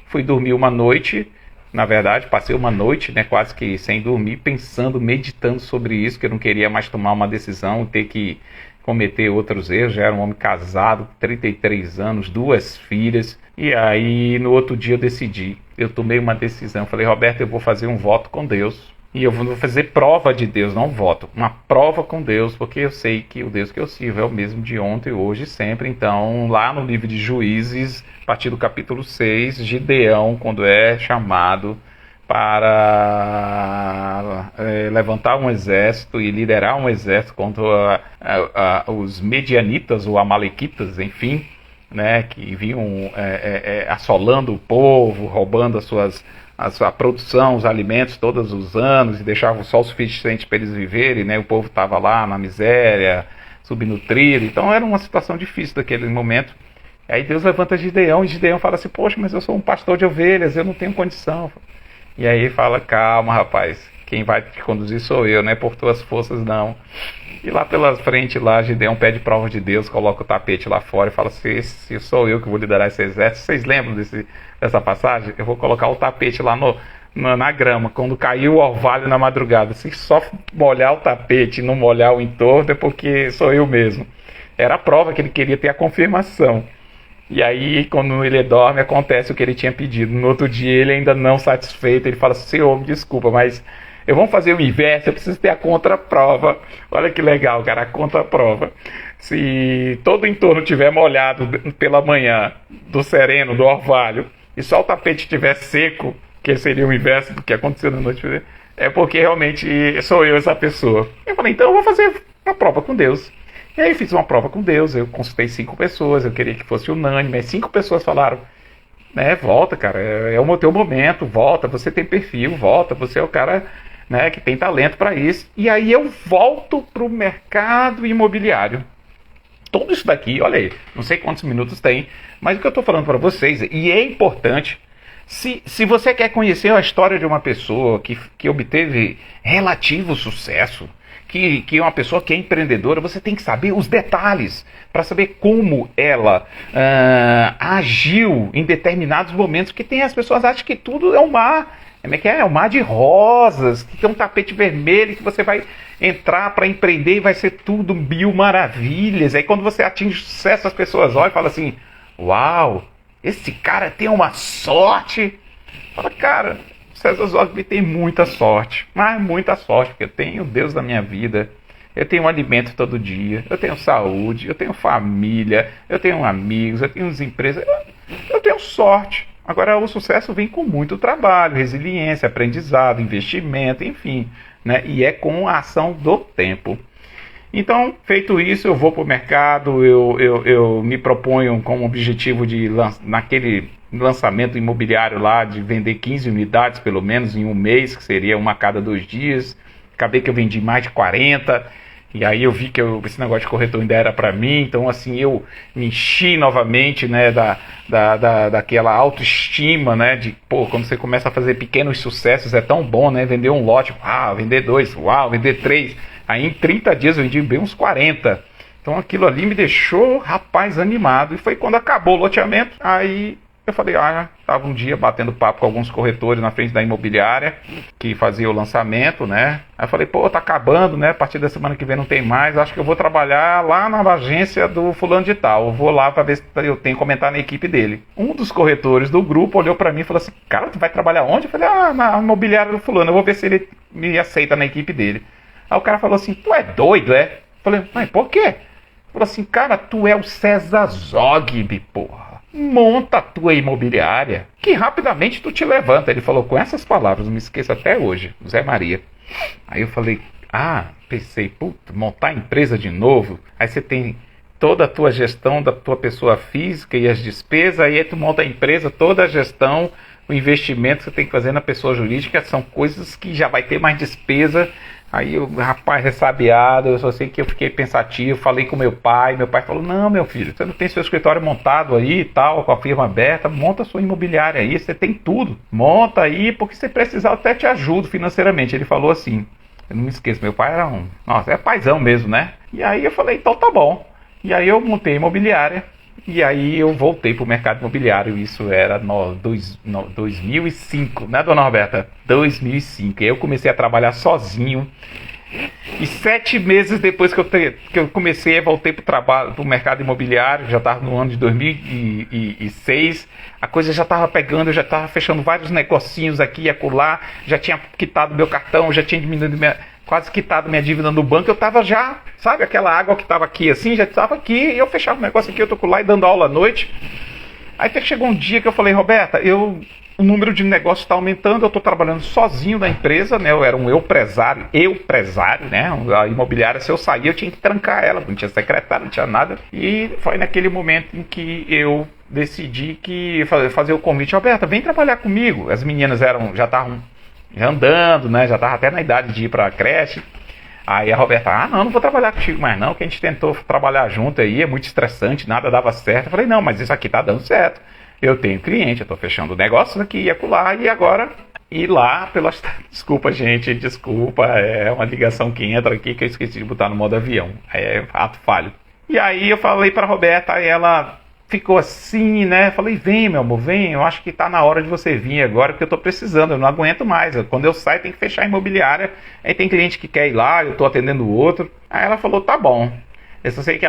Fui dormir uma noite, na verdade, passei uma noite, né, quase que sem dormir, pensando, meditando sobre isso, que eu não queria mais tomar uma decisão, ter que cometer outros erros. Já era um homem casado, 33 anos, 2 filhas, e aí no outro dia eu decidi, eu tomei uma decisão, falei, Roberta, eu vou fazer um voto com Deus, e eu vou fazer prova de Deus, não voto, uma prova com Deus, porque eu sei que o Deus que eu sirvo é o mesmo de ontem, hoje e sempre. Então, lá no livro de Juízes, a partir do capítulo 6, Gideão, quando é chamado para levantar um exército e liderar um exército contra os medianitas ou amalequitas, enfim, né, que vinham assolando o povo, roubando a sua produção, os alimentos todos os anos, e deixavam só o suficiente para eles viverem, né? O povo estava lá na miséria, subnutrido. Então era uma situação difícil daquele momento. Aí Deus levanta Gideão, e Gideão fala assim, poxa, mas eu sou um pastor de ovelhas, eu não tenho condição. E aí fala, calma, rapaz, quem vai te conduzir sou eu, não é por tuas forças não. E lá pela frente, lá, Gideão pede prova de Deus, coloca o tapete lá fora e fala assim, se sou eu que vou liderar esse exército. Vocês lembram dessa passagem? Eu vou colocar o tapete lá na grama, quando caiu o orvalho na madrugada. Se só molhar o tapete e não molhar o entorno, é porque sou eu mesmo. Era a prova que ele queria ter a confirmação. E aí, quando ele dorme, acontece o que ele tinha pedido. No outro dia, ele ainda não satisfeito, ele fala, Senhor, me desculpa, mas vamos fazer o inverso, eu preciso ter a contraprova. Olha que legal, cara, a contraprova. Se todo o entorno estiver molhado pela manhã, do sereno, do orvalho, e só o tapete estiver seco, que seria o inverso do que aconteceu na noite, é porque realmente sou eu essa pessoa. Eu falei, então eu vou fazer uma prova com Deus. E aí fiz uma prova com Deus, eu consultei 5 pessoas, eu queria que fosse unânime, mas 5 pessoas falaram, volta, cara, é o teu momento, volta, você tem perfil, volta, você é o cara, né, que tem talento para isso. E aí eu volto para o mercado imobiliário. Tudo isso daqui, olha aí, não sei quantos minutos tem, mas o que eu estou falando para vocês, e é importante, se você quer conhecer a história de uma pessoa que obteve relativo sucesso, que é uma pessoa que é empreendedora, você tem que saber os detalhes para saber como ela agiu em determinados momentos, porque as pessoas acham que tudo é um mar, é um mar de rosas, que tem um tapete vermelho, que você vai entrar para empreender e vai ser tudo 1000 maravilhas. Aí quando você atinge sucesso, as pessoas olham e falam assim, uau, esse cara tem uma sorte. Fala, cara, César Zogby tem muita sorte, mas muita sorte, porque eu tenho Deus na minha vida, eu tenho um alimento todo dia, eu tenho saúde, eu tenho família, eu tenho amigos, eu tenho empresas, eu tenho sorte. Agora o sucesso vem com muito trabalho, resiliência, aprendizado, investimento, enfim, né? E é com a ação do tempo. Então, feito isso, eu vou para o mercado, eu me proponho como objetivo de naquele lançamento imobiliário lá, de vender 15 unidades pelo menos em um mês, que seria uma a cada 2 dias. Acabei que eu vendi mais de 40, e aí eu vi que esse negócio de corretor ainda era para mim. Então assim, eu me enchi novamente, né, daquela autoestima, né, de quando você começa a fazer pequenos sucessos é tão bom, né, vender um lote, uau, vender 2, uau, vender 3, aí em 30 dias eu vendi bem uns 40. Então aquilo ali me deixou, rapaz, animado. E foi quando acabou o loteamento, aí eu falei, estava um dia batendo papo com alguns corretores na frente da imobiliária que fazia o lançamento, né? Aí eu falei, tá acabando, né? A partir da semana que vem não tem mais, acho que eu vou trabalhar lá na agência do fulano de tal. Eu vou lá para ver se eu tenho que comentar na equipe dele. Um dos corretores do grupo olhou para mim e falou assim, cara, tu vai trabalhar onde? Eu falei, na imobiliária do fulano, eu vou ver se ele me aceita na equipe dele. Aí o cara falou assim, tu é doido, é? Eu falei, mas por quê? Ele falou assim, cara, tu é o César Zogby, porra. Monta a tua imobiliária, que rapidamente tu te levanta. Ele falou com essas palavras, não me esqueço até hoje, Zé Maria. Aí eu falei, pensei, montar a empresa de novo. Aí você tem toda a tua gestão da tua pessoa física e as despesas, aí tu monta a empresa, toda a gestão o investimento que você tem que fazer na pessoa jurídica são coisas que já vai ter mais despesa. Aí o rapaz ressabiado, eu só sei que eu fiquei pensativo, falei com meu pai falou, não, meu filho, você não tem seu escritório montado aí e tal, com a firma aberta, monta a sua imobiliária aí, você tem tudo, monta aí, porque se precisar eu até te ajudo financeiramente. Ele falou assim, eu não me esqueço, meu pai era nossa, é paizão mesmo, né? E aí eu falei, então tá bom. E aí eu montei a imobiliária, e aí eu voltei para o mercado imobiliário. Isso era 2005, né, dona Roberta? 2005. E aí eu comecei a trabalhar sozinho. E 7 meses depois que eu comecei, voltei para o mercado imobiliário, já estava no ano de 2006, a coisa já estava pegando, eu já estava fechando vários negocinhos aqui e acolá, já tinha quitado meu cartão, já tinha diminuído quase quitado minha dívida no banco, eu estava já, sabe, aquela água que estava aqui assim, já estava aqui, e eu fechava o negócio aqui, eu tô lá e dando aula à noite. Aí até que chegou um dia que eu falei, Roberta, o número de negócios está aumentando, eu estou trabalhando sozinho na empresa, né? Eu era um empresário, né? A imobiliária, se eu sair, eu tinha que trancar ela, não tinha secretário, não tinha nada. E foi naquele momento em que eu decidi fazer o convite, Roberta, vem trabalhar comigo. As meninas já estavam andando, né? Já estavam até na idade de ir para a creche. Aí a Roberta, não vou trabalhar contigo mais não, que a gente tentou trabalhar junto aí, é muito estressante, nada dava certo. Eu falei, não, mas isso aqui tá dando certo. Eu tenho cliente, eu tô fechando negócios aqui e acolá, e agora ir lá pelas... Desculpa, gente, desculpa, é uma ligação que entra aqui que eu esqueci de botar no modo avião. É ato falho. E aí eu falei pra Roberta, e ela ficou assim, né? Falei, vem, meu amor, vem, eu acho que tá na hora de você vir agora, porque eu tô precisando, eu não aguento mais. Quando eu saio, tem que fechar a imobiliária, aí tem cliente que quer ir lá, eu tô atendendo o outro. Aí ela falou, tá bom. Eu só sei que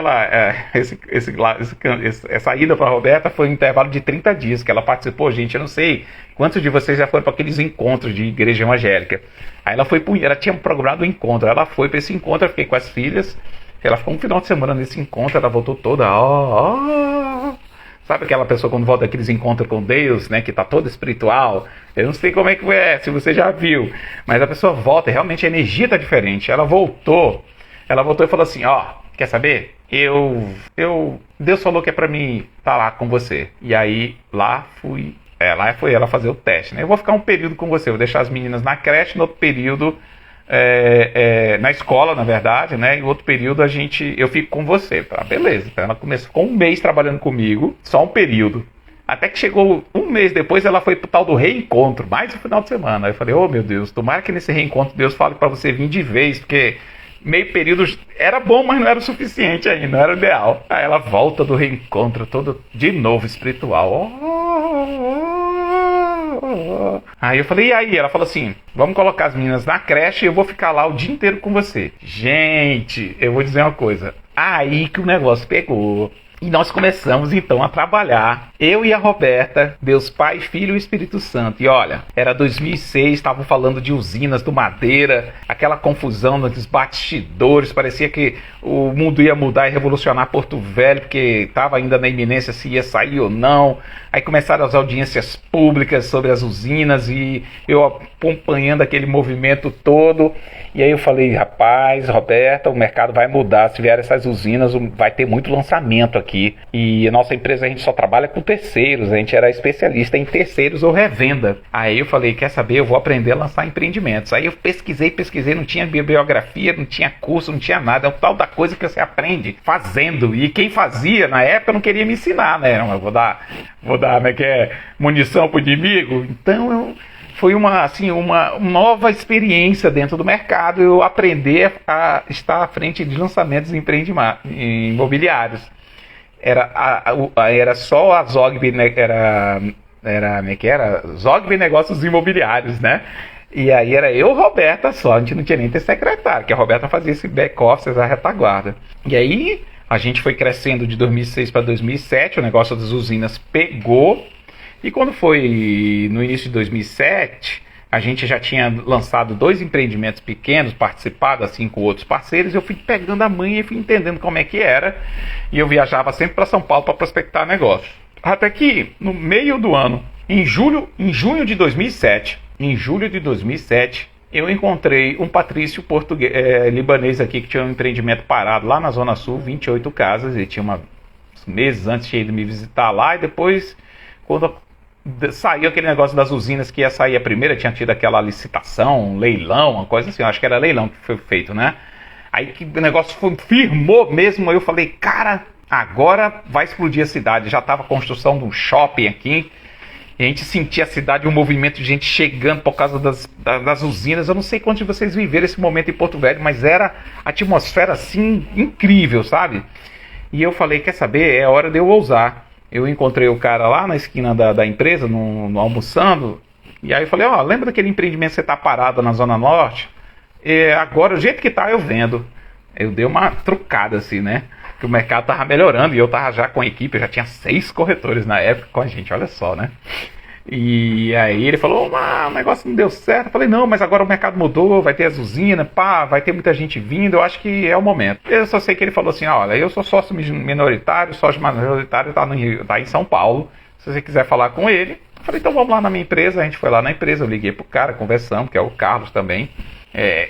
essa ida para a Roberta foi um intervalo de 30 dias que ela participou. Gente, eu não sei quantos de vocês já foram para aqueles encontros de igreja evangélica. Aí ela tinha programado um encontro, ela foi para esse encontro, eu fiquei com as filhas, ela ficou um final de semana nesse encontro, ela voltou toda, sabe aquela pessoa quando volta daqueles encontros com Deus, né, que tá toda espiritual? Eu não sei como é que é, se você já viu, mas a pessoa volta e realmente a energia tá diferente. Ela voltou e falou assim, quer saber? Deus falou que é pra mim estar lá com você. E aí, lá foi ela fazer o teste, né? Eu vou ficar um período com você, vou deixar as meninas na creche, no outro período, na escola, na verdade, né? E outro período eu fico com você. Tá, beleza. Então ela ficou um mês trabalhando comigo, só um período. Até que chegou um mês depois, ela foi pro tal do reencontro, mais um final de semana. Aí eu falei, meu Deus, tomara que nesse reencontro Deus fale pra você vir de vez, porque meio período era bom, mas não era o suficiente ainda, não era o ideal. Aí ela volta do reencontro todo de novo espiritual. Aí eu falei, e aí? Ela falou assim, vamos colocar as meninas na creche e eu vou ficar lá o dia inteiro com você. Gente, eu vou dizer uma coisa, aí que o negócio pegou. E nós começamos então a trabalhar, eu e a Roberta, Deus Pai, Filho e Espírito Santo. E olha, era 2006, estavam falando de usinas do Madeira, aquela confusão nos bastidores, parecia que o mundo ia mudar e revolucionar Porto Velho, porque estava ainda na iminência se ia sair ou não. Aí começaram as audiências públicas sobre as usinas e eu acompanhando aquele movimento todo. E aí eu falei, rapaz, Roberta, o mercado vai mudar, se vier essas usinas vai ter muito lançamento aqui. E a nossa empresa, a gente só trabalha com terceiros, a gente era especialista em terceiros ou revenda. Aí eu falei, quer saber, eu vou aprender a lançar empreendimentos. Aí eu pesquisei, não tinha bibliografia, não tinha curso, não tinha nada, é o tal da coisa que você aprende fazendo. E quem fazia, na época, não queria me ensinar, né? Eu vou dar, como é que é, munição pro inimigo. Então foi uma nova experiência dentro do mercado, eu aprender a estar à frente de lançamentos imobiliários. Era só a Zogby, né, era Zogby Negócios Imobiliários, né? E aí era eu, Roberta, só, a gente não tinha nem ter secretário, que a Roberta fazia esse back-office, a retaguarda. E aí a gente foi crescendo de 2006 para 2007, o negócio das usinas pegou. E quando foi no início de 2007, a gente já tinha lançado 2 empreendimentos pequenos, participado assim com outros parceiros, eu fui pegando a manha e fui entendendo como é que era, e eu viajava sempre para São Paulo para prospectar negócio. Até que, no meio do ano, em junho de 2007, eu encontrei um patrício libanês aqui que tinha um empreendimento parado lá na Zona Sul, 28 casas, ele tinha meses antes tinha ido me visitar lá, e depois, quando saiu aquele negócio das usinas que ia sair a primeira, tinha tido aquela licitação, leilão, uma coisa assim, eu acho que era leilão que foi feito, né? Aí que o negócio firmou mesmo, aí eu falei, cara, agora vai explodir a cidade. Já estava a construção de um shopping aqui, e a gente sentia a cidade, um movimento de gente chegando por causa das usinas. Eu não sei quantos de vocês viveram esse momento em Porto Velho, mas era a atmosfera assim, incrível, sabe? E eu falei, quer saber, é hora de eu ousar. Eu encontrei o cara lá na esquina da empresa, no almoçando, e aí eu falei, ó, lembra daquele empreendimento que você tá parado na Zona Norte? Agora, do jeito que tá, eu vendo. Eu dei uma trucada assim, né? Que o mercado tava melhorando e eu tava já com a equipe, eu já tinha 6 corretores na época com a gente, olha só, né? E aí ele falou, o negócio não deu certo. Eu falei, não, mas agora o mercado mudou, vai ter as usinas, pá, vai ter muita gente vindo, eu acho que é o momento. Eu só sei que ele falou assim, olha, eu sou sócio minoritário tá em São Paulo, se você quiser falar com ele. Eu falei, então vamos lá na minha empresa. A gente foi lá na empresa, eu liguei pro cara, conversamos, que é o Carlos também.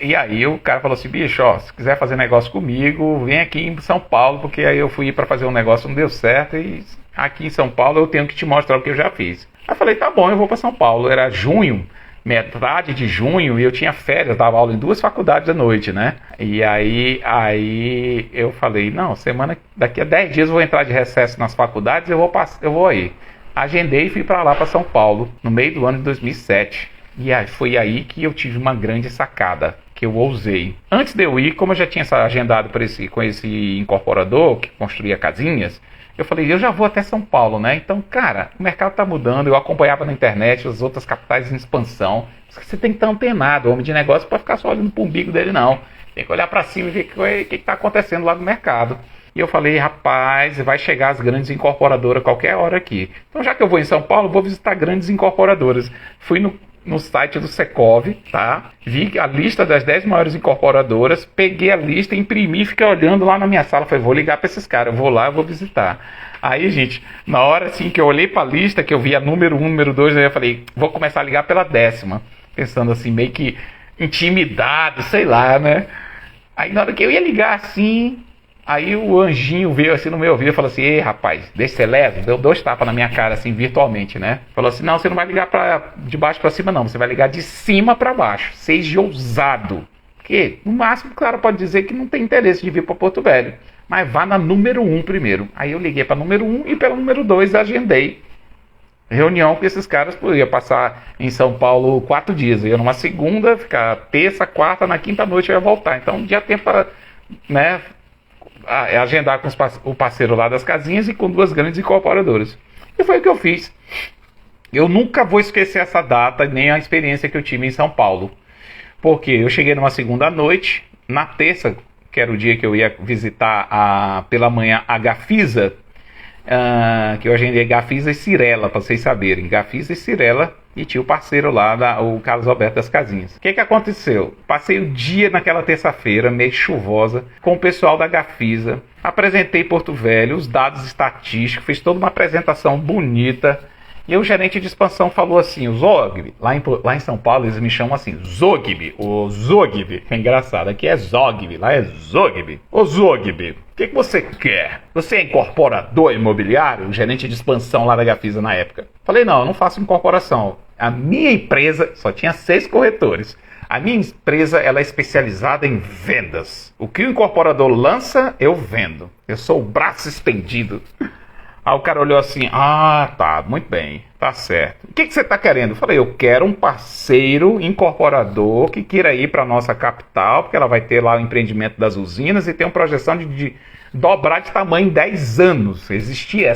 E aí o cara falou assim, bicho, ó, se quiser fazer negócio comigo, vem aqui em São Paulo, porque aí eu fui para fazer um negócio, não deu certo, e aqui em São Paulo eu tenho que te mostrar o que eu já fiz. Aí eu falei, tá bom, eu vou para São Paulo. Era junho, metade de junho, e eu tinha férias, dava aula em 2 faculdades à noite, né? E aí eu falei, não, daqui a 10 dias eu vou entrar de recesso nas faculdades, eu vou aí. Agendei e fui para lá, para São Paulo, no meio do ano de 2007. E aí, foi aí que eu tive uma grande sacada, que eu ousei. Antes de eu ir, como eu já tinha agendado com esse incorporador que construía casinhas, eu falei, eu já vou até São Paulo, né? Então, cara, o mercado tá mudando, eu acompanhava na internet as outras capitais em expansão. Você tem que estar antenado, o homem de negócio para ficar só olhando pro umbigo dele, não. Tem que olhar para cima e ver o que tá acontecendo lá no mercado. E eu falei, rapaz, vai chegar as grandes incorporadoras qualquer hora aqui. Então, já que eu vou em São Paulo, vou visitar grandes incorporadoras. Fui no site do Secov, tá? Vi a lista das 10 maiores incorporadoras, peguei a lista, imprimi, fiquei olhando lá na minha sala, falei, vou ligar para esses caras, eu vou lá, eu vou visitar. Aí, gente, na hora assim que eu olhei para a lista, que eu vi a número 1, número 2, aí eu falei, vou começar a ligar pela 10ª, pensando assim, meio que intimidado, sei lá, né? Aí na hora que eu ia ligar assim, aí o anjinho veio assim no meu ouvido e falou assim, ei rapaz, deixa você leve, deu 2 tapas na minha cara assim, virtualmente, né? Falou assim, não, você não vai ligar de baixo pra cima não, você vai ligar de cima pra baixo, seja ousado. Porque no máximo o cara pode dizer que não tem interesse de vir pra Porto Velho, mas vá na número 1 primeiro. Aí eu liguei pra número 1 e pela número 2 agendei reunião com esses caras, eu ia passar em São Paulo 4 dias, eu ia numa segunda, ficar terça, quarta, na quinta noite eu ia voltar, então já tempo pra, né, agendar com o parceiro lá das casinhas e com 2 grandes incorporadoras. E foi o que eu fiz. Eu nunca vou esquecer essa data, nem a experiência que eu tive em São Paulo. Porque eu cheguei numa segunda noite, na terça, que era o dia que eu ia visitar pela manhã a Gafisa, que eu agendei Gafisa e Cirela, para vocês saberem. Gafisa e Cirela, e tinha o parceiro lá, o Carlos Alberto das Casinhas. O que aconteceu? Passei o dia naquela terça-feira, meio chuvosa, com o pessoal da Gafisa. Apresentei Porto Velho, os dados estatísticos, fiz toda uma apresentação bonita. E o gerente de expansão falou assim, o Zogby, lá em São Paulo eles me chamam assim, Zogby, o Zogby. É engraçado, aqui é Zogby, lá é Zogby. Ô Zogby, o que você quer? Você é incorporador imobiliário? O gerente de expansão lá da Gafisa na época. Falei, não, eu não faço incorporação. A minha empresa só tinha 6 corretores. A minha empresa ela é especializada em vendas. O que o incorporador lança, eu vendo. Eu sou o braço estendido. Aí o cara olhou assim, tá, muito bem, tá certo. O que você tá querendo? Eu falei, eu quero um parceiro incorporador que queira ir para nossa capital, porque ela vai ter lá o empreendimento das usinas e tem uma projeção de dobrar de tamanho em 10 anos. Existia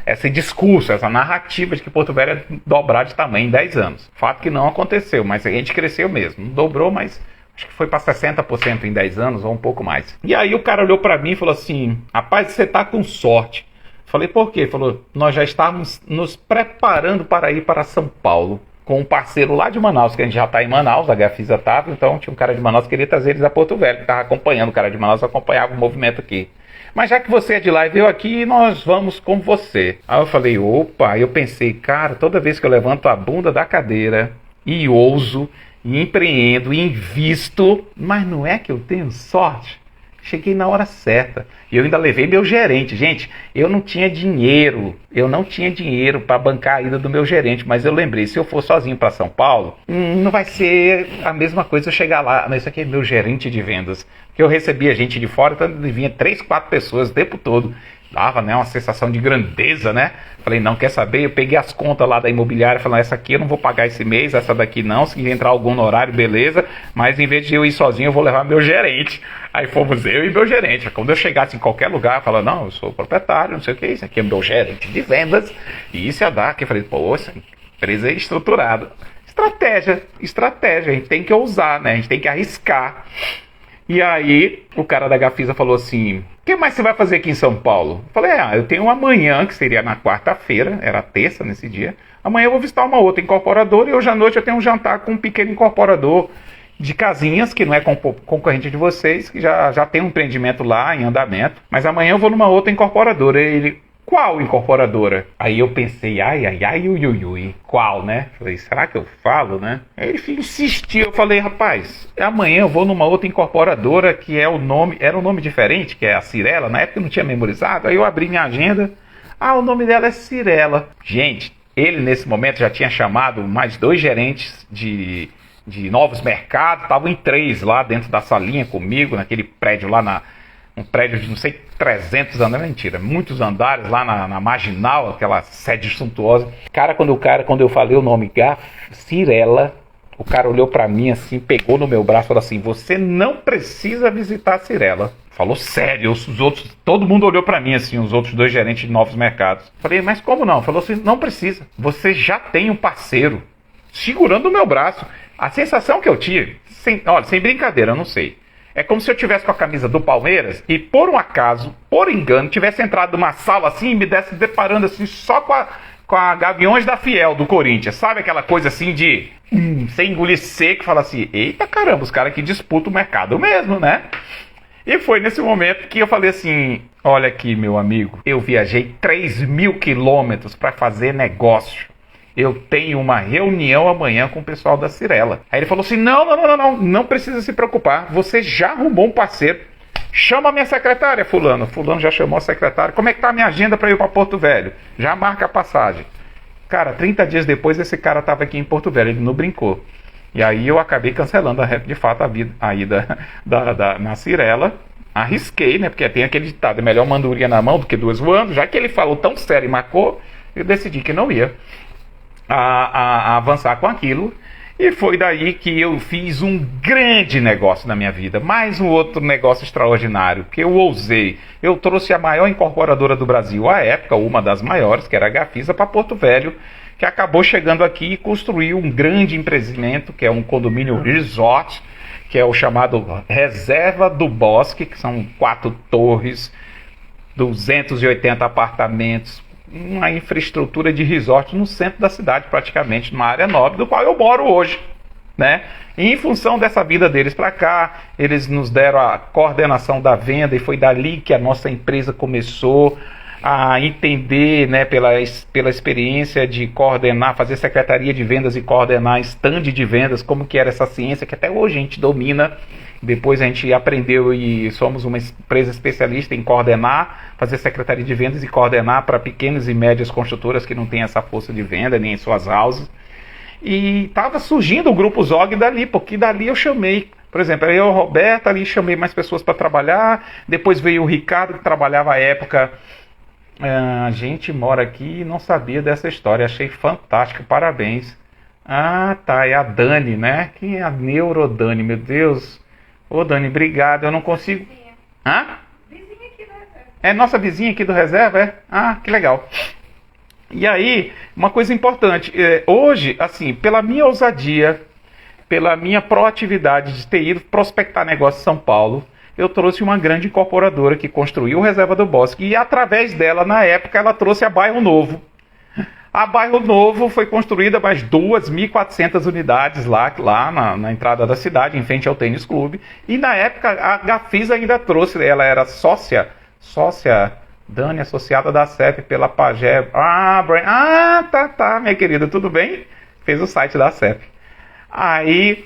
esse discurso, essa narrativa de que Porto Velho ia dobrar de tamanho em 10 anos. Fato que não aconteceu, mas a gente cresceu mesmo. Não dobrou, mas acho que foi para 60% em 10 anos ou um pouco mais. E aí o cara olhou para mim e falou assim, rapaz, você tá com sorte. Falei, por quê? Falou, nós já estávamos nos preparando para ir para São Paulo com um parceiro lá de Manaus, que a gente já está em Manaus, a Gafisa estava, então tinha um cara de Manaus que queria trazer eles a Porto Velho, que estava acompanhando o cara de Manaus, acompanhava o movimento aqui. Mas já que você é de lá e veio aqui, nós vamos com você. Aí eu falei, opa, eu pensei, cara, toda vez que eu levanto a bunda da cadeira e ouso, e empreendo, e invisto, mas não é que eu tenho sorte? Cheguei na hora certa. E eu ainda levei meu gerente. Gente, eu não tinha dinheiro para bancar a ida do meu gerente. Mas eu lembrei, se eu for sozinho para São Paulo, não vai ser a mesma coisa eu chegar lá. Mas isso aqui é meu gerente de vendas. Porque eu recebia gente de fora, então vinha 3, 4 pessoas o tempo todo. Dava, né, uma sensação de grandeza, né? Falei, não, quer saber? Eu peguei as contas lá da imobiliária, falei, essa aqui eu não vou pagar esse mês, essa daqui não, se entrar algum no horário, beleza, mas em vez de eu ir sozinho, eu vou levar meu gerente. Aí fomos eu e meu gerente. Quando eu chegasse em qualquer lugar, eu falava, não, eu sou proprietário, não sei o que, isso aqui é meu gerente de vendas, e isso ia dar, que eu falei, pô, essa empresa é estruturada. Estratégia, a gente tem que ousar, né? A gente tem que arriscar. E aí, o cara da Gafisa falou assim, o que mais você vai fazer aqui em São Paulo? Eu falei, eu tenho amanhã, que seria na quarta-feira, era terça nesse dia. Amanhã eu vou visitar uma outra incorporadora e hoje à noite eu tenho um jantar com um pequeno incorporador de casinhas, que não é concorrente de vocês, que já tem um empreendimento lá em andamento. Mas amanhã eu vou numa outra incorporadora. Ele, qual incorporadora? Aí eu pensei, ui, qual, né? Falei, será que eu falo, né? Aí ele insistiu, eu falei, rapaz, amanhã eu vou numa outra incorporadora que é o nome, era um nome diferente, que é a Cirela, na época eu não tinha memorizado, aí eu abri minha agenda, o nome dela é Cirela. Gente, ele nesse momento já tinha chamado mais 2 gerentes de novos mercados, estavam em 3 lá dentro da salinha comigo, naquele prédio lá um prédio de, não sei, 300 andares, mentira, muitos andares lá na Marginal, aquela sede suntuosa. Quando eu falei o nome Cirela, o cara olhou pra mim assim, pegou no meu braço e falou assim, você não precisa visitar a Cirela. Falou sério, os outros, todo mundo olhou pra mim assim, os outros 2 gerentes de novos mercados. Falei, mas como não? Falou assim, não precisa, você já tem um parceiro segurando o meu braço. A sensação que eu tive, sem brincadeira, eu não sei. É como se eu tivesse com a camisa do Palmeiras e, por um acaso, por engano, tivesse entrado numa sala assim e me desse deparando assim só com a Gaviões da Fiel do Corinthians. Sabe aquela coisa assim de sem engolir seco e falar assim, eita caramba, os caras que disputam o mercado mesmo, né? E foi nesse momento que eu falei assim, olha aqui, meu amigo, eu viajei 3.000 quilômetros para fazer negócio. Eu tenho uma reunião amanhã com o pessoal da Cirela. Aí ele falou assim, não precisa se preocupar, você já arrumou um parceiro. Chama a minha secretária, fulano. Fulano já chamou a secretária. Como é que tá a minha agenda para ir para Porto Velho? Já marca a passagem. Cara, 30 dias depois esse cara estava aqui em Porto Velho, ele não brincou. E aí eu acabei cancelando, de fato, a ida na Cirela. Arrisquei, né, porque tem aquele ditado, é melhor uma andorinha na mão do que 2 voando. Já que ele falou tão sério e marcou, eu decidi que não ia a avançar com aquilo, e foi daí que eu fiz um grande negócio na minha vida, mais um outro negócio extraordinário, que eu ousei, eu trouxe a maior incorporadora do Brasil à época, uma das maiores, que era a Gafisa, para Porto Velho, que acabou chegando aqui e construiu um grande empreendimento, que é um condomínio resort, que é o chamado Reserva do Bosque, que são 4 torres, 280 apartamentos, uma infraestrutura de resort no centro da cidade, praticamente, numa área nobre, do qual eu moro hoje, né? E em função dessa vida deles para cá, eles nos deram a coordenação da venda, e foi dali que a nossa empresa começou a entender, né, pela experiência de coordenar, fazer secretaria de vendas e coordenar stand de vendas, como que era essa ciência que até hoje a gente domina. Depois a gente aprendeu e somos uma empresa especialista em coordenar, fazer secretaria de vendas e coordenar para pequenas e médias construtoras que não têm essa força de venda, nem em suas houses. E estava surgindo o grupo Zog dali, porque dali eu chamei, por exemplo, eu e o Roberto ali chamei mais pessoas para trabalhar, depois veio o Ricardo, que trabalhava à época. A gente mora aqui e não sabia dessa história, achei fantástico, parabéns. Tá, é a Dani, né? Quem é a Neurodani, meu Deus? Ô Dani, obrigado, eu não consigo... Vizinha aqui do Reserva. É nossa vizinha aqui do Reserva, é? Que legal. E aí, uma coisa importante, hoje, assim, pela minha ousadia, pela minha proatividade de ter ido prospectar negócio em São Paulo, eu trouxe uma grande incorporadora que construiu o Reserva do Bosque, e através dela, na época, ela trouxe a Bairro Novo. A Bairro Novo foi construída mais 2.400 unidades lá na entrada da cidade, em frente ao tênis clube. E na época a Gafisa ainda trouxe, ela era sócia, Dani, associada da CEP pela Pagé. Tá, minha querida, tudo bem? Fez o site da CEP. Aí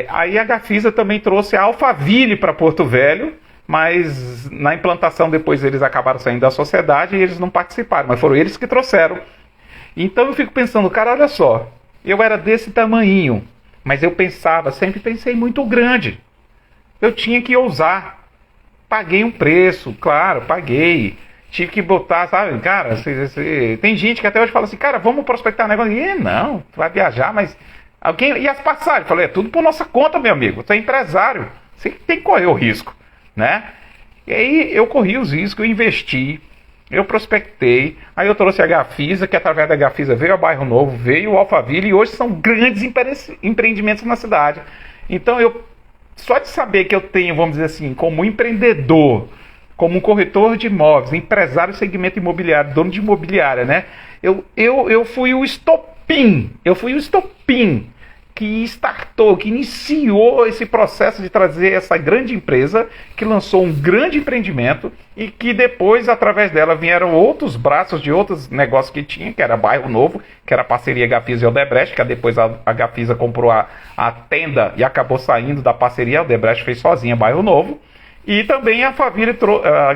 Aí a Gafisa também trouxe a Alphaville para Porto Velho, mas na implantação depois eles acabaram saindo da sociedade e eles não participaram, mas foram eles que trouxeram. Então eu fico pensando, cara, olha só, eu era desse tamanhinho, mas eu pensava, sempre pensei muito grande. Eu tinha que ousar. Paguei um preço, claro, paguei. Tive que botar, sabe, cara, tem gente que até hoje fala assim, cara, vamos prospectar um negócio. E não, tu vai viajar, mas alguém. E as passagens? Eu falei, é tudo por nossa conta, meu amigo. Você é empresário, você tem que correr o risco, né? E aí eu corri os riscos, eu investi, eu prospectei, aí eu trouxe a Gafisa, que através da Gafisa veio a Bairro Novo, veio o Alphaville, e hoje são grandes empreendimentos na cidade. Então só de saber que eu tenho, vamos dizer assim, como empreendedor, como um corretor de imóveis, empresário do segmento imobiliário, dono de imobiliária, né? Eu fui o estopim, que startou, que iniciou esse processo de trazer essa grande empresa, que lançou um grande empreendimento e que depois, através dela, vieram outros braços de outros negócios que tinha, que era Bairro Novo, que era a parceria Gafisa e Odebrecht, que depois a Gafisa comprou a tenda e acabou saindo da parceria, a Odebrecht fez sozinha Bairro Novo. E também a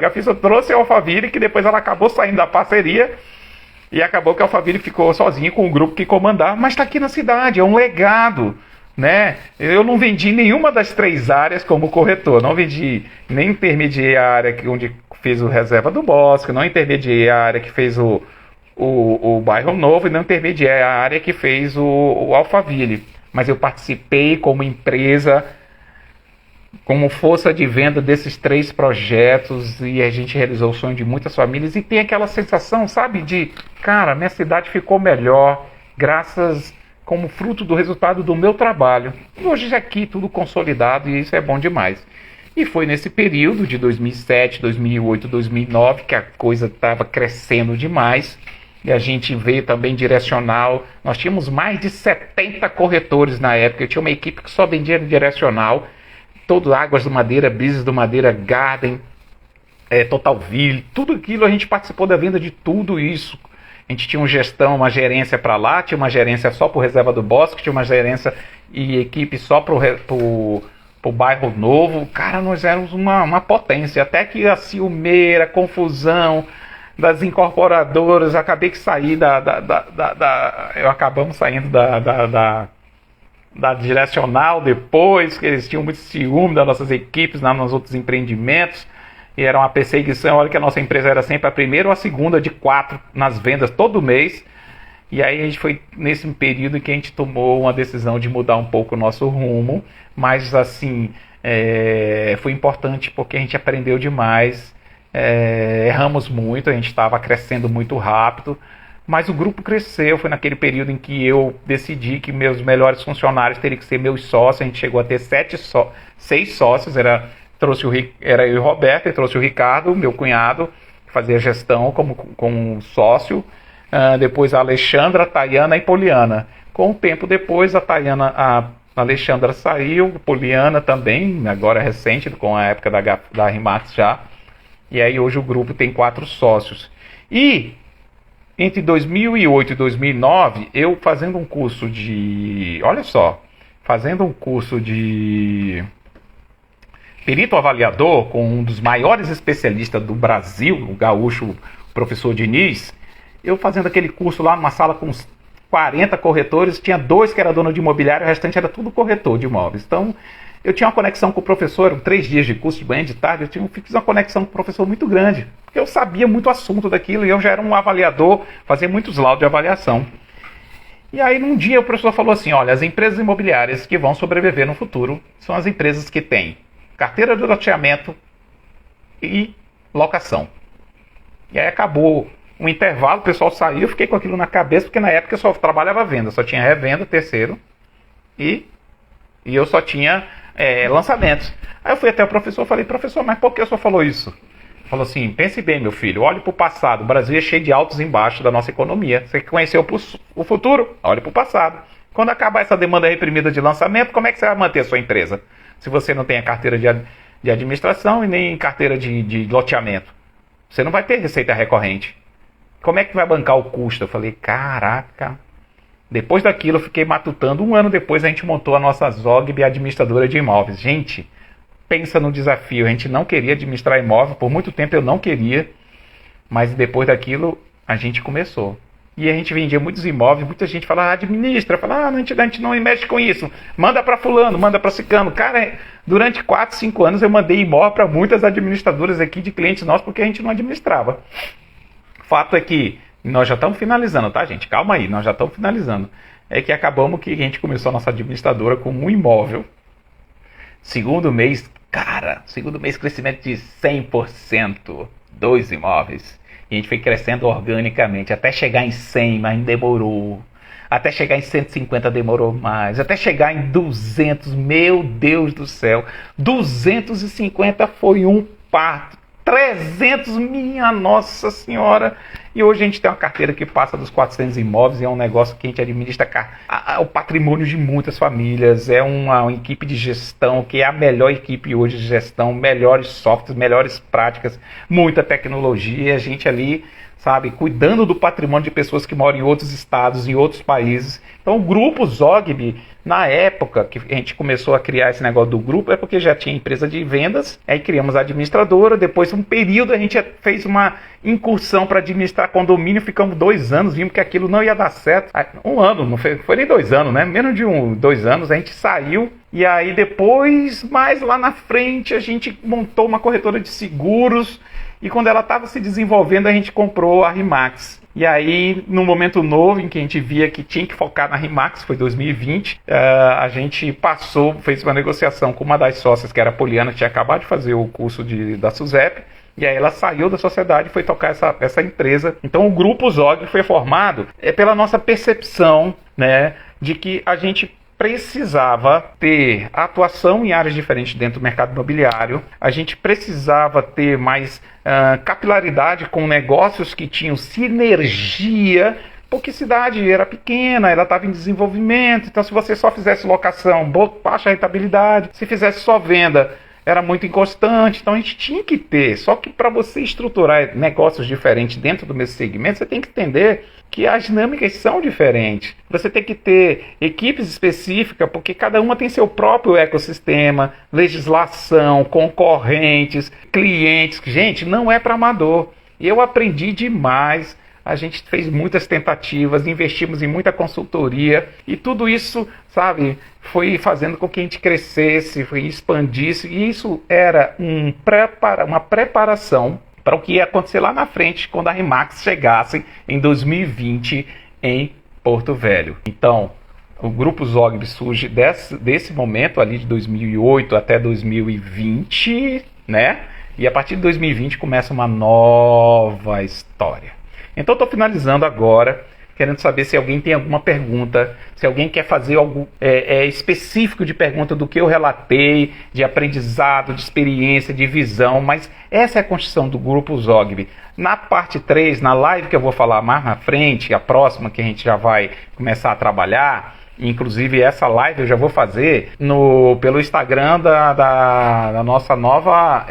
Gafisa trouxe a Alphaville, que depois ela acabou saindo da parceria. E acabou que a Alphaville ficou sozinho com o grupo que comandava, mas está aqui na cidade, é um legado, né? Eu não vendi nenhuma das 3 áreas como corretor, não vendi nem intermediei a área onde fez o Reserva do Bosque, não intermediei a área que fez o Bairro Novo e não intermediei a área que fez o Alphaville. Mas eu participei como empresa, como força de venda desses 3 projetos, e a gente realizou o sonho de muitas famílias, e tem aquela sensação, sabe, de, cara, minha cidade ficou melhor, graças, como fruto do resultado do meu trabalho. E hoje aqui tudo consolidado, e isso é bom demais. E foi nesse período de 2007, 2008, 2009, que a coisa estava crescendo demais, e a gente veio também direcional. Nós tínhamos mais de 70 corretores na época, eu tinha uma equipe que só vendia direcional, todo Águas do Madeira, Brisas do Madeira, Garden, Totalville, tudo aquilo a gente participou da venda de tudo isso. A gente tinha uma gerência para lá, tinha uma gerência só para o Reserva do Bosque, tinha uma gerência e equipe só para o Bairro Novo. Cara, nós éramos uma potência, até que a ciumeira, a confusão das incorporadoras, acabei que saí acabamos saindo da direcional depois, que eles tinham muito ciúme das nossas equipes nos outros empreendimentos, e era uma perseguição. Olha que a nossa empresa era sempre a primeira ou a segunda de 4 nas vendas todo mês, e aí a gente foi nesse período em que a gente tomou uma decisão de mudar um pouco o nosso rumo, mas assim, foi importante porque a gente aprendeu demais, erramos muito, a gente estava crescendo muito rápido, mas o grupo cresceu. Foi naquele período em que eu decidi que meus melhores funcionários teriam que ser meus sócios. A gente chegou a ter 6 sócios, era eu e o Roberto, e trouxe o Ricardo, meu cunhado, que fazia gestão como sócio, depois a Alexandra, a Tayana e a Poliana. Com o tempo depois, a Alexandra saiu, a Poliana também, agora recente, com a época da Rimax já, e aí hoje o grupo tem 4 sócios. E entre 2008 e 2009, eu fazendo um curso de perito avaliador com um dos maiores especialistas do Brasil, o gaúcho, o professor Diniz, eu fazendo aquele curso lá numa sala com uns 40 corretores, tinha 2 que era dono de imobiliário, o restante era tudo corretor de imóveis. Então, eu tinha uma conexão com o professor, eram 3 dias de curso, de manhã e de tarde, eu fiz uma conexão com o professor muito grande, porque eu sabia muito assunto daquilo, e eu já era um avaliador, fazia muitos laudos de avaliação. E aí, num dia, o professor falou assim, olha, as empresas imobiliárias que vão sobreviver no futuro são as empresas que têm carteira de loteamento e locação. E aí acabou um intervalo, o pessoal saiu, eu fiquei com aquilo na cabeça, porque na época eu só trabalhava venda, só tinha revenda, terceiro, e eu só tinha lançamentos. Aí eu fui até o professor e falei, professor, mas por que o senhor falou isso? Ele falou assim, pense bem, meu filho, olhe para o passado, o Brasil é cheio de altos e baixos da nossa economia, você conheceu o futuro, olhe para o passado. Quando acabar essa demanda reprimida de lançamento, como é que você vai manter a sua empresa? Se você não tem a carteira de administração e nem carteira de loteamento, você não vai ter receita recorrente. Como é que vai bancar o custo? Eu falei, caraca. Depois daquilo, eu fiquei matutando. Um ano depois, a gente montou a nossa Zogby administradora de imóveis. Gente, pensa no desafio. A gente não queria administrar imóvel. Por muito tempo eu não queria. Mas depois daquilo, a gente começou. E a gente vendia muitos imóveis. Muita gente fala, administra. Fala, a gente não mexe com isso. Manda para fulano, manda para ciclano. Cara, durante 4, 5 anos eu mandei imóvel para muitas administradoras aqui de clientes nossos porque a gente não administrava. Fato é que nós já estamos finalizando, tá, gente? Calma aí, nós já estamos finalizando. É que acabamos que a gente começou a nossa administradora com um imóvel. Segundo mês, crescimento de 100%. 2 imóveis. E a gente foi crescendo organicamente até chegar em 100, mas demorou. Até chegar em 150 demorou mais. Até chegar em 200, meu Deus do céu. 250 foi um parto. 300, minha Nossa Senhora. E hoje a gente tem uma carteira que passa dos 400 imóveis. E é um negócio que a gente administra o patrimônio de muitas famílias. É uma equipe de gestão que é a melhor equipe hoje de gestão. Melhores softwares, melhores práticas, muita tecnologia. A gente ali, sabe, cuidando do patrimônio de pessoas que moram em outros estados, em outros países. Então o grupo Zogby, na época que a gente começou a criar esse negócio do grupo, é porque já tinha empresa de vendas, aí criamos a administradora, depois um período a gente fez uma incursão para administrar condomínio, ficamos 2 anos, vimos que aquilo não ia dar certo. 1 ano, não foi nem 2 anos, né? Menos de 2 anos a gente saiu, e aí depois, mais lá na frente, a gente montou uma corretora de seguros, e quando ela estava se desenvolvendo, a gente comprou a RE/MAX. E aí, num momento novo, em que a gente via que tinha que focar na RE/MAX, foi 2020, a gente fez uma negociação com uma das sócias, que era a Poliana, que tinha acabado de fazer o curso da SUSEP, e aí ela saiu da sociedade e foi tocar essa empresa. Então o Grupo Zogby foi formado pela nossa percepção, né, de que a gente precisava ter atuação em áreas diferentes dentro do mercado imobiliário, a gente precisava ter mais capilaridade com negócios que tinham sinergia, porque a cidade era pequena, ela estava em desenvolvimento, então se você só fizesse locação, baixa rentabilidade, se fizesse só venda, era muito inconstante, então a gente tinha que ter, só que para você estruturar negócios diferentes dentro do mesmo segmento, você tem que entender que as dinâmicas são diferentes. Você tem que ter equipes específicas, porque cada uma tem seu próprio ecossistema, legislação, concorrentes, clientes. Gente, não é para amador. E eu aprendi demais. A gente fez muitas tentativas, investimos em muita consultoria e tudo isso, sabe, foi fazendo com que a gente crescesse, foi expandisse, e isso era uma preparação para o que ia acontecer lá na frente quando a RE/MAX chegasse em 2020 em Porto Velho. Então, o Grupo Zogby surge desse momento ali de 2008 até 2020, né? E a partir de 2020 começa uma nova história. Então estou finalizando agora, querendo saber se alguém tem alguma pergunta, se alguém quer fazer algo específico de pergunta do que eu relatei, de aprendizado, de experiência, de visão, mas essa é a construção do Grupo Zogby. Na parte 3, na live que eu vou falar mais na frente, a próxima que a gente já vai começar a trabalhar, inclusive essa live eu já vou fazer pelo Instagram da nossa nova...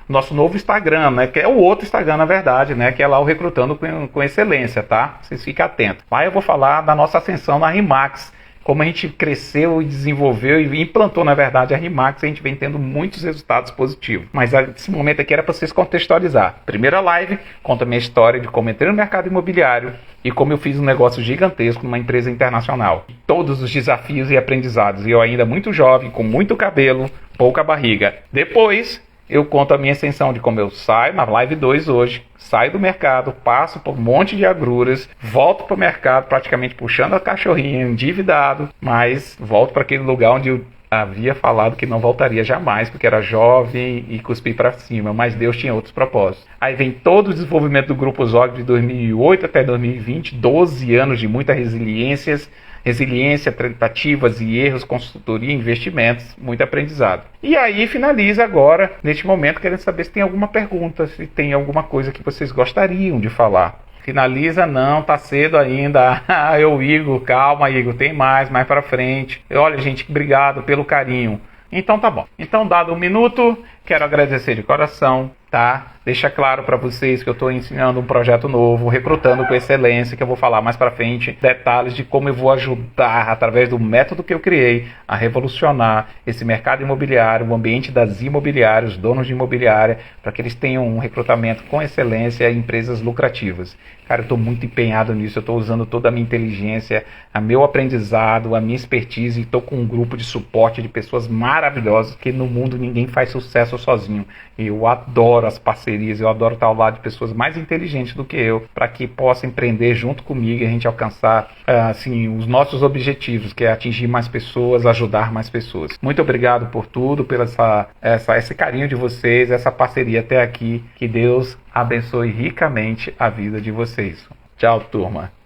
nosso novo Instagram, né, que é o outro Instagram na verdade, né, que é lá o Recrutando com Excelência, tá? Vocês fiquem atentos. Lá eu vou falar da nossa ascensão na RE/MAX, como a gente cresceu e desenvolveu e implantou, na verdade, a RE/MAX, a gente vem tendo muitos resultados positivos. Mas esse momento aqui era para vocês contextualizar. Primeira live, conta a minha história de como entrei no mercado imobiliário e como eu fiz um negócio gigantesco numa empresa internacional. Todos os desafios e aprendizados. E eu ainda muito jovem, com muito cabelo, pouca barriga. Depois... eu conto a minha ascensão de como eu saio, na live 2 hoje, saio do mercado, passo por um monte de agruras, volto para o mercado praticamente puxando a cachorrinha, endividado, mas volto para aquele lugar onde eu havia falado que não voltaria jamais, porque era jovem e cuspi para cima, mas Deus tinha outros propósitos. Aí vem todo o desenvolvimento do Grupo Zogby de 2008 até 2020, 12 anos de muita resiliência, tentativas e erros, consultoria, investimentos, muito aprendizado. E aí finaliza agora, neste momento, querendo saber se tem alguma pergunta, se tem alguma coisa que vocês gostariam de falar. Finaliza, não, tá cedo ainda. Igor, calma, Igor, tem mais para frente. Olha, gente, obrigado pelo carinho. Então tá bom. Então, dado 1 minuto, quero agradecer de coração, tá? deixa claro para vocês que eu estou ensinando um projeto novo, recrutando com excelência, que eu vou falar mais para frente, detalhes de como eu vou ajudar, através do método que eu criei, a revolucionar esse mercado imobiliário, o ambiente das imobiliárias, donos de imobiliária, para que eles tenham um recrutamento com excelência e empresas lucrativas. Cara, eu estou muito empenhado nisso, eu estou usando toda a minha inteligência, o meu aprendizado, a minha expertise, e estou com um grupo de suporte de pessoas maravilhosas, que no mundo ninguém faz sucesso sozinho. Eu adoro as parcerias, eu adoro estar ao lado de pessoas mais inteligentes do que eu, para que possam empreender junto comigo e a gente alcançar assim, os nossos objetivos, que é atingir mais pessoas, ajudar mais pessoas. Muito obrigado por tudo, pelo esse carinho de vocês, essa parceria até aqui. Que Deus abençoe ricamente a vida de vocês. Tchau, turma.